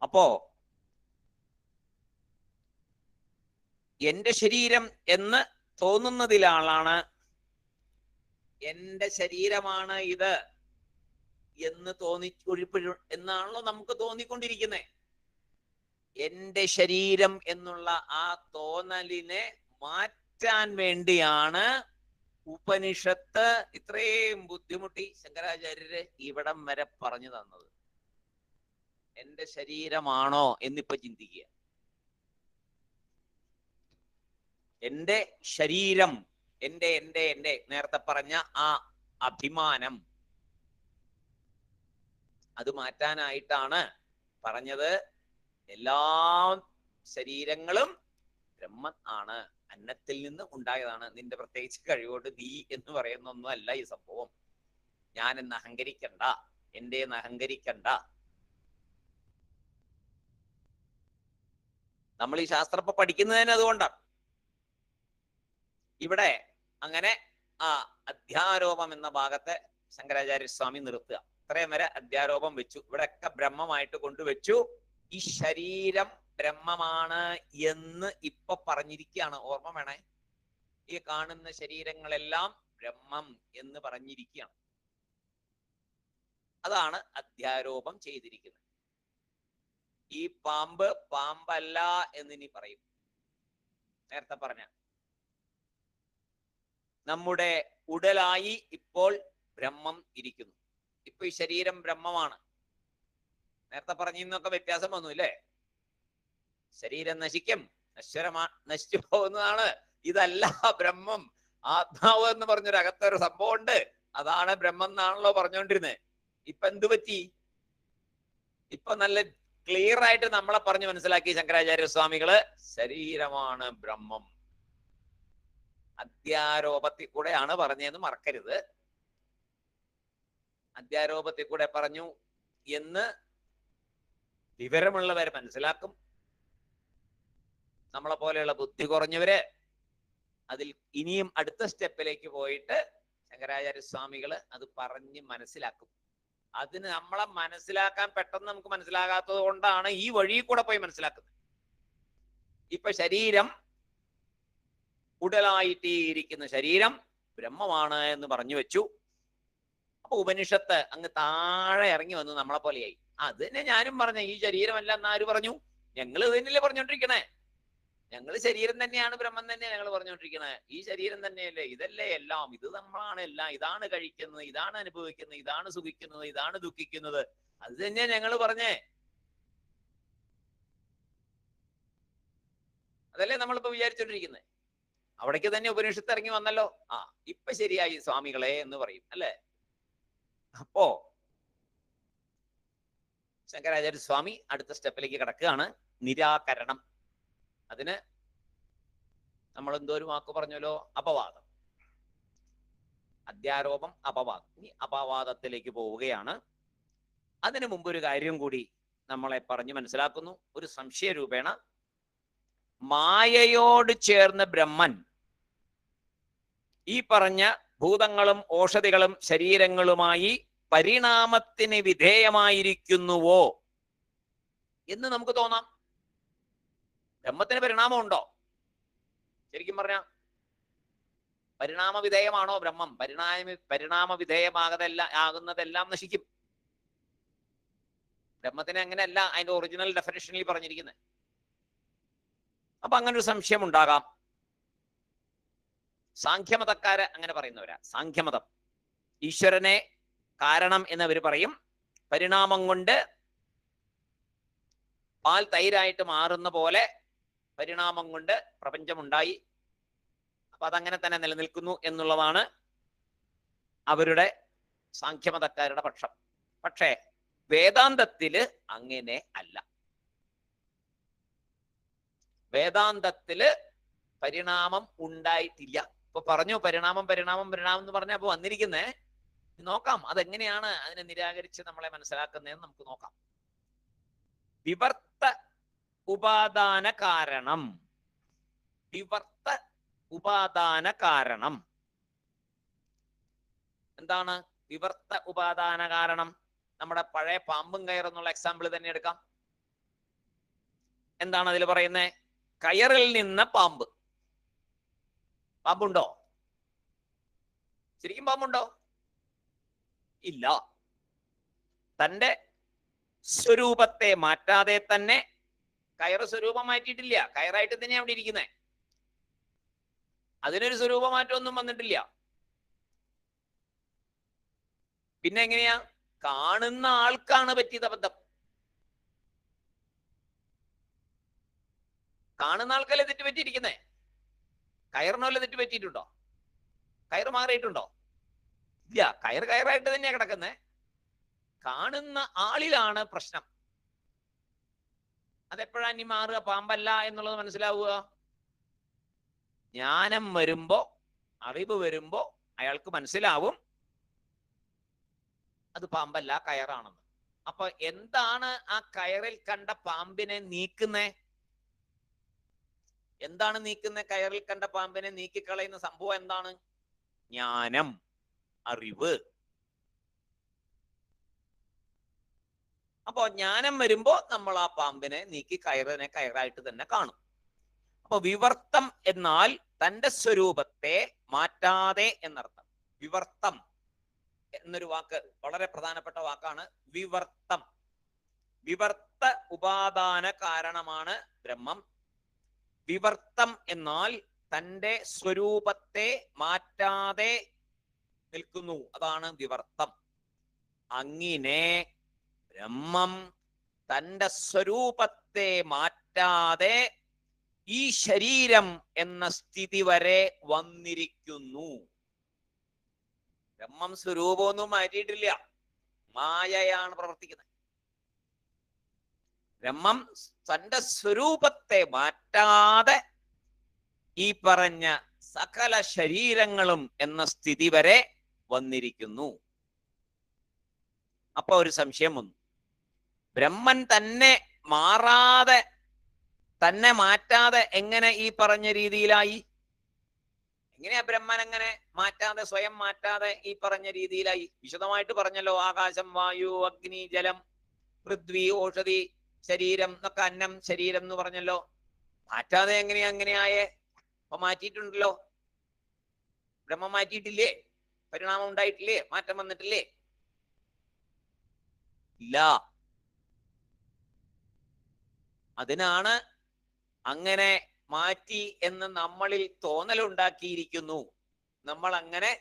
അപ്പോ എന്റെ ശരീരം എന്ന് തോന്നുന്നതിലാണ് എന്റെ ശരീരമാണ് ഇത് എന്ന് എന്നാണല്ലോ നമുക്ക് തോന്നിക്കൊണ്ടിരിക്കുന്നത്. എന്റെ ശരീരം എന്നുള്ള ആ തോന്നലിനെ മാറ്റാൻ വേണ്ടിയാണ് ഉപനിഷത്ത് ഇത്രയും ബുദ്ധിമുട്ടി ശങ്കരാചാര്യര് ഇവിടം വരെ പറഞ്ഞു തന്നത്. എന്റെ ശരീരമാണോ എന്നിപ്പോ ചിന്തിക്കുക. എന്റെ ശരീരം, എന്റെ എന്റെ എന്റെ നേരത്തെ പറഞ്ഞ ആ അഭിമാനം, അത് മാറ്റാനായിട്ടാണ് പറഞ്ഞത് എല്ലാ ശരീരങ്ങളും ബ്രഹ്മം ആണ്, അന്നത്തിൽ നിന്ന് ഉണ്ടായതാണ്. നിന്റെ പ്രത്യേകിച്ച് കഴിവോട് നീ എന്ന് പറയുന്ന ഒന്നും അല്ല ഈ സംഭവം. ഞാൻ എന്ന് അഹങ്കരിക്കണ്ട, എന്റെ എന്ന് അഹങ്കരിക്കണ്ട. നമ്മൾ ഈ ശാസ്ത്രം ഇപ്പൊ പഠിക്കുന്നതിന് അതുകൊണ്ടാണ്. ഇവിടെ അങ്ങനെ ആ അധ്യാരോപം എന്ന ഭാഗത്തെ ശങ്കരാചാര്യസ്വാമി നിർത്തുക. ഇത്രയും വരെ അധ്യാരോപം വെച്ചു. ഇവിടെയൊക്കെ ബ്രഹ്മമായിട്ട് കൊണ്ടുവച്ചു. ഈ ശരീരം ബ്രഹ്മമാണ് എന്ന് ഇപ്പൊ പറഞ്ഞിരിക്കുകയാണ്. ഓർമ്മ വേണേ, ഈ കാണുന്ന ശരീരങ്ങളെല്ലാം ബ്രഹ്മം എന്ന് പറഞ്ഞിരിക്കുകയാണ്. അതാണ് അധ്യാരോപം ചെയ്തിരിക്കുന്നത്. ഈ പാമ്പ് പാമ്പല്ല എന്നിനി പറയും. നേരത്തെ പറഞ്ഞ നമ്മുടെ ഉടലായി ഇപ്പോൾ ബ്രഹ്മം ഇരിക്കുന്നു. ഇപ്പൊ ഈ ശരീരം ബ്രഹ്മമാണ്. നേരത്തെ പറഞ്ഞിന്നൊക്കെ വ്യത്യാസം വന്നു അല്ലേ? ശരീരം നശിക്കും, നശിച്ചു പോകുന്നതാണ്. ഇതല്ല ബ്രഹ്മം. ആത്മാവ് എന്ന് പറഞ്ഞൊരു അകത്തൊരു സംഭവം ഉണ്ട്, അതാണ് ബ്രഹ്മം എന്നാണല്ലോ പറഞ്ഞുകൊണ്ടിരുന്നത്. ഇപ്പൊ എന്തു പറ്റി? ഇപ്പൊ നല്ല ക്ലിയർ ആയിട്ട് നമ്മളെ പറഞ്ഞു മനസ്സിലാക്കി ശങ്കരാചാര്യ സ്വാമികള്. ശരീരമാണ് ബ്രഹ്മം. അധ്യാരോപത്തിൽ കൂടെയാണ് പറഞ്ഞതെന്ന് മറക്കരുത്. അധ്യാരോപത്തിൽ കൂടെ പറഞ്ഞു എന്ന് വിവരമുള്ളവരെ മനസ്സിലാക്കും. നമ്മളെ പോലെയുള്ള ബുദ്ധി കുറഞ്ഞവര് അതിൽ ഇനിയും അടുത്ത സ്റ്റെപ്പിലേക്ക് പോയിട്ട് ശങ്കരാചാര്യ സ്വാമികള് അത് പറഞ്ഞ് മനസ്സിലാക്കും. അതിന് നമ്മളെ മനസ്സിലാക്കാൻ പെട്ടെന്ന് നമുക്ക് മനസ്സിലാകാത്തത് കൊണ്ടാണ് ഈ വഴി കൂടെ പോയി മനസ്സിലാക്കുന്നത്. ഇപ്പൊ ശരീരം, ഉടലായിട്ടിരിക്കുന്ന ശരീരം ബ്രഹ്മമാണ് എന്ന് പറഞ്ഞു വെച്ചു. അപ്പൊ ഉപനിഷത്ത് അങ്ങ് താഴെ ഇറങ്ങി വന്നു നമ്മളെ പോലെയായി. അത് തന്നെ ഞാനും പറഞ്ഞ, ഈ ശരീരമല്ല എന്ന് ആര് പറഞ്ഞു? ഞങ്ങൾ ഇത് തന്നെയല്ലേ പറഞ്ഞോണ്ടിരിക്കണേ. ഞങ്ങൾ ശരീരം തന്നെയാണ്, ബ്രഹ്മം തന്നെയാണ് ഞങ്ങൾ പറഞ്ഞോണ്ടിരിക്കണേ. ഈ ശരീരം തന്നെയല്ലേ, ഇതല്ലേ എല്ലാം, ഇത് നമ്മളാണ് എല്ലാം, ഇതാണ് കഴിക്കുന്നത്, ഇതാണ് അനുഭവിക്കുന്നത്, ഇതാണ് സുഖിക്കുന്നത്, ഇതാണ് ദുഃഖിക്കുന്നത്, അത് തന്നെയാ ഞങ്ങൾ പറഞ്ഞേ. അതല്ലേ നമ്മളിപ്പോ വിചാരിച്ചോണ്ടിരിക്കുന്നത്. അവിടേക്ക് തന്നെ ഉപനിഷത്ത് ഇറങ്ങി വന്നല്ലോ. ആ ഇപ്പൊ ശരിയായി സ്വാമികളെ എന്ന് പറയും അല്ലേ? അപ്പോ ശങ്കരാചാര്യ സ്വാമി അടുത്ത സ്റ്റെപ്പിലേക്ക് കിടക്കുകയാണ്. നിരാകരണം. അതിന് നമ്മൾ എന്തോ ഒരു വാക്ക് പറഞ്ഞല്ലോ, അപവാദം. അധ്യാരോപം, അപവാദം. ഇനി അപവാദത്തിലേക്ക് പോവുകയാണ്. അതിനു മുമ്പ് ഒരു കാര്യം കൂടി നമ്മളെ പറഞ്ഞു മനസ്സിലാക്കുന്നു. ഒരു സംശയ രൂപേണ, മായയോട് ചേർന്ന് ബ്രഹ്മൻ ഈ പറഞ്ഞ ഭൂതങ്ങളും ഓഷധികളും ശരീരങ്ങളുമായി പരിണാമത്തിന് വിധേയമായിരിക്കുന്നുവോ എന്ന് നമുക്ക് തോന്നാം. ബ്രഹ്മത്തിന് പരിണാമം ഉണ്ടോ? ശരിക്കും പറഞ്ഞ പരിണാമ വിധേയമാണോ ബ്രഹ്മം? പരിണാമ ആകുന്നതെല്ലാം നശിക്കും. ബ്രഹ്മത്തിന് അങ്ങനെയല്ല അതിന്റെ ഒറിജിനൽ ഡെഫിനിഷനിൽ പറഞ്ഞിരിക്കുന്നത്. അപ്പൊ അങ്ങനെ ഒരു സംശയം ഉണ്ടാകാം. സാഖ്യമതക്കാര് അങ്ങനെ പറയുന്നവരാ. സാഖ്യമതം ഈശ്വരനെ കാരണം എന്നവർ പറയും. പരിണാമം കൊണ്ട് പാൽ തൈരായിട്ട് മാറുന്ന പോലെ പരിണാമം കൊണ്ട് പ്രപഞ്ചമുണ്ടായി, അപ്പൊ അതങ്ങനെ തന്നെ നിലനിൽക്കുന്നു എന്നുള്ളതാണ് അവരുടെ സാഖ്യമതക്കാരുടെ പക്ഷം. പക്ഷേ വേദാന്തത്തില് അങ്ങനെ അല്ല. വേദാന്തത്തില് പരിണാമം ഉണ്ടായിട്ടില്ല. ഇപ്പൊ പറഞ്ഞു പരിണാമം എന്ന് പറഞ്ഞ അപ്പൊ വന്നിരിക്കുന്നേ നോക്കാം അതെങ്ങനെയാണ് അതിനെ നിരാകരിച്ച് നമ്മളെ മനസ്സിലാക്കുന്നതെന്ന് നമുക്ക് നോക്കാം. വിവർത്ത ഉപാദാന കാരണം. വിവർത്ത ഉപാദാന കാരണം എന്താണ്? വിവർത്ത ഉപാദാന കാരണം നമ്മുടെ പഴയ പാമ്പും കയറെന്നുള്ള എക്സാമ്പിൾ തന്നെ എടുക്കാം. എന്താണ് അതിൽ പറയുന്നത്? കയറിൽ നിന്ന് പാമ്പ്. പാമ്പുണ്ടോ? ശരിക്കും പാമ്പുണ്ടോ? ഇല്ല. തന്റെ സ്വരൂപത്തെ മാറ്റാതെ തന്നെ, കയറ് സ്വരൂപം മാറ്റിയിട്ടില്ല, കയറായിട്ട് തന്നെയാണ് അവിടെ ഇരിക്കുന്നത്. അതിനൊരു സ്വരൂപമാറ്റമൊന്നും വന്നിട്ടില്ല. പിന്നെ എങ്ങനെയാ? കാണുന്ന ആൾക്കാണ് പറ്റിയത് അബദ്ധം. കാണുന്ന ആൾക്കല്ലേ തെറ്റ് പറ്റിയിരിക്കുന്നേ. കയറിനോല്ലേ തെറ്റ് പറ്റിയിട്ടുണ്ടോ? കയറ് മാറിയിട്ടുണ്ടോ? ഇല്ല, കയറായിട്ട് തന്നെയാ കിടക്കുന്നേ. കാണുന്ന ആളിലാണ് പ്രശ്നം. അതെപ്പോഴാ ഇനി മാറുക? പാമ്പല്ല എന്നുള്ളത് മനസ്സിലാവുക ജ്ഞാനം വരുമ്പോ, അറിവ് വരുമ്പോ അയാൾക്ക് മനസ്സിലാവും അത് പാമ്പല്ല, കയറാണെന്ന്. അപ്പൊ എന്താണ് ആ കയറിൽ കണ്ട പാമ്പിനെ നീക്കുന്നേ? എന്താണ് നീക്കുന്നത്? കയറിൽ കണ്ട പാമ്പിനെ നീക്കിക്കളയുന്ന സംഭവം എന്താണ്? ജ്ഞാനം, അറിവ്. അപ്പോ ജ്ഞാനം വരുമ്പോ നമ്മൾ ആ പാമ്പിനെ നീക്കി കയറിനെ കയറായിട്ട് തന്നെ കാണും. അപ്പൊ വിവർത്തം എന്നാൽ തന്റെ സ്വരൂപത്തെ മാറ്റാതെ എന്നർത്ഥം. വിവർത്തം എന്നൊരു വാക്ക് വളരെ പ്രധാനപ്പെട്ട വാക്കാണ്. വിവർത്തം. വിവർത്ത ഉപാദാന കാരണമാണ് ബ്രഹ്മം. വിവർത്തം എന്നാൽ തന്റെ സ്വരൂപത്തെ മാറ്റാതെ നിൽക്കുന്നു, അതാണ് വിവർത്തം. അങ്ങനെ ബ്രഹ്മം തന്റെ സ്വരൂപത്തെ മാറ്റാതെ ഈ ശരീരം എന്ന സ്ഥിതി വരെ വന്നിരിക്കുന്നു. ബ്രഹ്മം സ്വരൂപമൊന്നും മാറ്റിയിട്ടില്ല, മായയാണ് പ്രവർത്തിക്കുന്നത്. ബ്രഹ്മം തന്റെ സ്വരൂപത്തെ മാറ്റാതെ ഈ പറഞ്ഞ സകല ശരീരങ്ങളും എന്ന സ്ഥിതി വരെ വന്നിരിക്കുന്നു. അപ്പൊ ഒരു സംശയം വന്നു. ബ്രഹ്മൻ തന്നെ മാറാതെ, തന്നെ മാറ്റാതെ എങ്ങനെ ഈ പറഞ്ഞ രീതിയിലായി? എങ്ങനെയാ ബ്രഹ്മൻ എങ്ങനെ മാറ്റാതെ, സ്വയം മാറ്റാതെ ഈ പറഞ്ഞ രീതിയിലായി? വിശദമായിട്ട് പറഞ്ഞല്ലോ. ആകാശം, വായു, അഗ്നി, ജലം, പൃഥ്വി, ഓഷധി, ശരീരം എന്നൊക്കെ, അന്നം, ശരീരം എന്ന് പറഞ്ഞല്ലോ. മാറ്റാതെ അങ്ങനെയായേ? അപ്പൊ മാറ്റിയിട്ടുണ്ടല്ലോ. ബ്രഹ്മം മാറ്റിയിട്ടില്ലേ? പരിണാമം ഉണ്ടായിട്ടില്ലേ? മാറ്റം വന്നിട്ടില്ലേ? ഇല്ല. അതിനാണ് അങ്ങനെ മാറ്റി എന്ന് നമ്മളിൽ തോന്നലുണ്ടാക്കിയിരിക്കുന്നു. നമ്മൾ അങ്ങനെ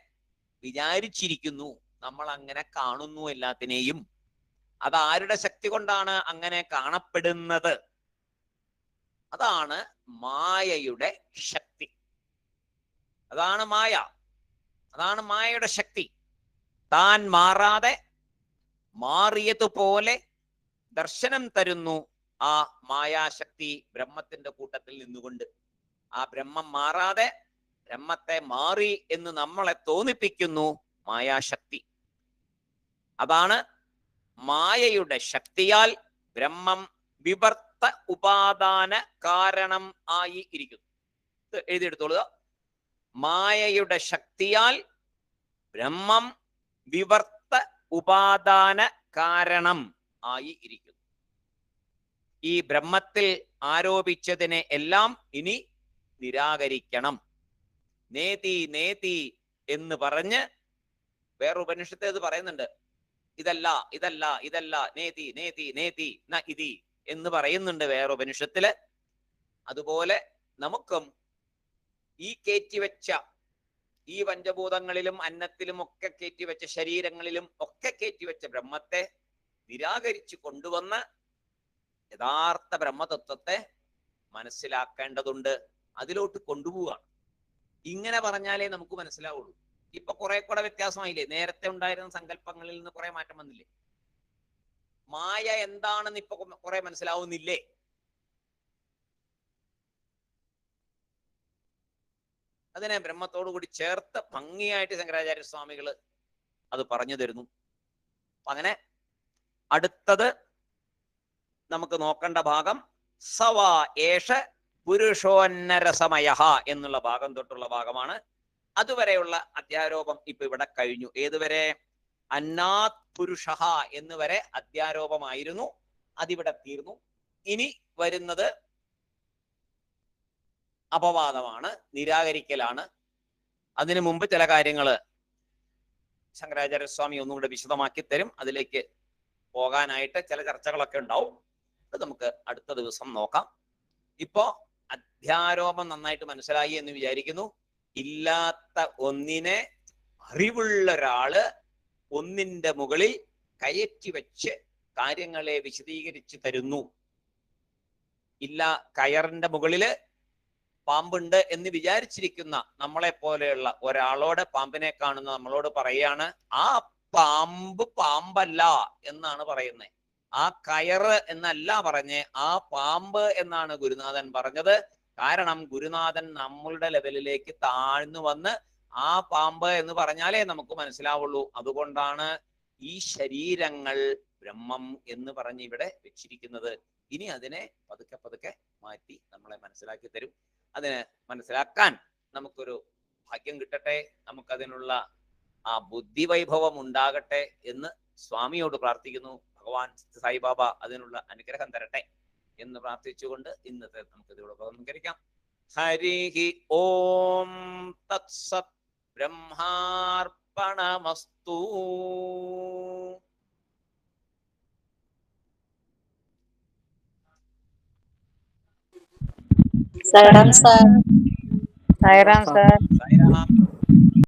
വിചാരിച്ചിരിക്കുന്നു, നമ്മൾ അങ്ങനെ കാണുന്നു എല്ലാത്തിനെയും. അത് ആരുടെ ശക്തി കൊണ്ടാണ് അങ്ങനെ കാണപ്പെടുന്നത്? അതാണ് മായയുടെ ശക്തി. അതാണ് മായ. അതാണ് മായയുടെ ശക്തി. താൻ മാറാതെ മാറിയതുപോലെ ദർശനം തരുന്നു ആ മായാശക്തി ബ്രഹ്മത്തിന്റെ കൂട്ടത്തിൽ നിന്നുകൊണ്ട്. ആ ബ്രഹ്മം മാറാതെ ബ്രഹ്മത്തെ മാറി എന്ന് നമ്മളെ തോന്നിപ്പിക്കുന്നു മായാശക്തി. അതാണ് മായയുടെ ശക്തിയാൽ ബ്രഹ്മം വിവർത്ത ഉപാദാന കാരണം ആയി ഇരിക്കുന്നു. എഴുതിയെടുത്തോളുക. മായയുടെ ശക്തിയാൽ ബ്രഹ്മം വിവർത്ത ഉപാദാന കാരണം ആയി ഇരിക്കുന്നു. ഈ ബ്രഹ്മത്തിൽ ആരോപിച്ചതിനെ എല്ലാം ഇനി നിരാകരിക്കണം. നേതി നേതി എന്ന് പറഞ്ഞ് വേറെ ഉപനിഷത്ത് ഇത് പറയുന്നുണ്ട്. ഇതല്ല ഇതല്ല ഇതല്ല നേതി നേതി നേതി ന ഇതി എന്ന് പറയുന്നുണ്ട് വേറെ ഉപനിഷത്തില്. അതുപോലെ നമുക്കും ഈ കയറ്റിവെച്ച ഈ പഞ്ചഭൂതങ്ങളിലും അന്നത്തിലും ഒക്കെ കയറ്റിവെച്ച ശരീരങ്ങളിലും ഒക്കെ കയറ്റിവെച്ച ബ്രഹ്മത്തെ നിരാകരിച്ചു കൊണ്ടുവന്ന് യഥാർത്ഥ ബ്രഹ്മതത്വത്തെ മനസ്സിലാക്കേണ്ടതുണ്ട്. അതിലോട്ട് കൊണ്ടുപോവുകയാണ്. ഇങ്ങനെ പറഞ്ഞാലേ നമുക്ക് മനസ്സിലാവുള്ളൂ. ഇപ്പൊ കുറെ കൂടെ വ്യത്യാസമായില്ലേ? നേരത്തെ ഉണ്ടായിരുന്ന സങ്കല്പങ്ങളിൽ നിന്ന് കുറെ മാറ്റം വന്നില്ലേ? മായ എന്താണെന്ന് ഇപ്പൊ കുറെ മനസ്സിലാവുന്നില്ലേ? അതിനെ ബ്രഹ്മത്തോടു കൂടി ചേർത്ത് ഭംഗിയായിട്ട് ശങ്കരാചാര്യ സ്വാമികൾ അത് പറഞ്ഞു തരുന്നു. അങ്ങനെ അടുത്തത് നമുക്ക് നോക്കേണ്ട ഭാഗം സവാ ഏഷ പുരുഷോന്നരസമയ എന്നുള്ള ഭാഗം തൊട്ടുള്ള ഭാഗമാണ്. അതുവരെയുള്ള അധ്യാരോപം ഇപ്പൊ ഇവിടെ കഴിഞ്ഞു. ഏതുവരെ? അന്നാത് പുരുഷ എന്ന് വരെ അധ്യാരോപമായിരുന്നു. അതിവിടെ തീർന്നു. ഇനി വരുന്നത് അപവാദമാണ്, നിരാകരിക്കലാണ്. അതിനു മുമ്പ് ചില കാര്യങ്ങള് ശങ്കരാചാര്യസ്വാമി ഒന്നുകൂടെ വിശദമാക്കി തരും. അതിലേക്ക് പോകാനായിട്ട് ചില ചർച്ചകളൊക്കെ ഉണ്ടാവും. അത് നമുക്ക് അടുത്ത ദിവസം നോക്കാം. ഇപ്പോ അധ്യാരോപം നന്നായിട്ട് മനസ്സിലായി എന്ന് വിചാരിക്കുന്നു. ഇല്ലാത്ത ഒന്നിനെ അറിവുള്ള ഒരാള് ഒന്നിന്റെ മുകളിൽ കയറ്റി വെച്ച് കാര്യങ്ങളെ വിശദീകരിച്ചു തരുന്നു. ഇല്ല, കയറിന്റെ മുകളില് പാമ്പുണ്ട് എന്ന് വിചാരിച്ചിരിക്കുന്ന നമ്മളെ പോലെയുള്ള ഒരാളോട്, പാമ്പിനെ കാണുന്ന നമ്മളോട് പറയാണ്, ആ പാമ്പ് പാമ്പല്ല എന്നാണ് പറയുന്നത്. ആ കയറ് എന്നല്ല പറഞ്ഞ് ആ പാമ്പ് എന്നാണ് ഗുരുനാഥൻ പറഞ്ഞത്. കാരണം ഗുരുനാഥൻ നമ്മളുടെ ലെവലിലേക്ക് താഴ്ന്നു വന്ന് ആ പാമ്പ് എന്ന് പറഞ്ഞാലേ നമുക്ക് മനസ്സിലാവുള്ളൂ. അതുകൊണ്ടാണ് ഈ ശരീരങ്ങൾ ബ്രഹ്മം എന്ന് പറഞ്ഞ് ഇവിടെ വെച്ചിരിക്കുന്നത്. ഇനി അതിനെ പതുക്കെ പതുക്കെ മാറ്റി നമ്മളെ മനസ്സിലാക്കി തരും. അതിനെ മനസ്സിലാക്കാൻ നമുക്കൊരു ഭാഗ്യം കിട്ടട്ടെ, നമുക്കതിനുള്ള ആ ബുദ്ധിവൈഭവം ഉണ്ടാകട്ടെ എന്ന് സ്വാമിയോട് പ്രാർത്ഥിക്കുന്നു. ഭഗവാൻ സായിബാബ അതിനുള്ള അനുഗ്രഹം തരട്ടെ എന്ന് പ്രാർത്ഥിച്ചുകൊണ്ട് ഇന്നത്തെ നമുക്ക് ഇതിലൂടെ ഉപകരിക്കാം. ഹരിഹി ഓം തത്സത് ബ്രഹ്മാർപ്പണമസ്തു. സായിറാം സാർ. സായിറാം.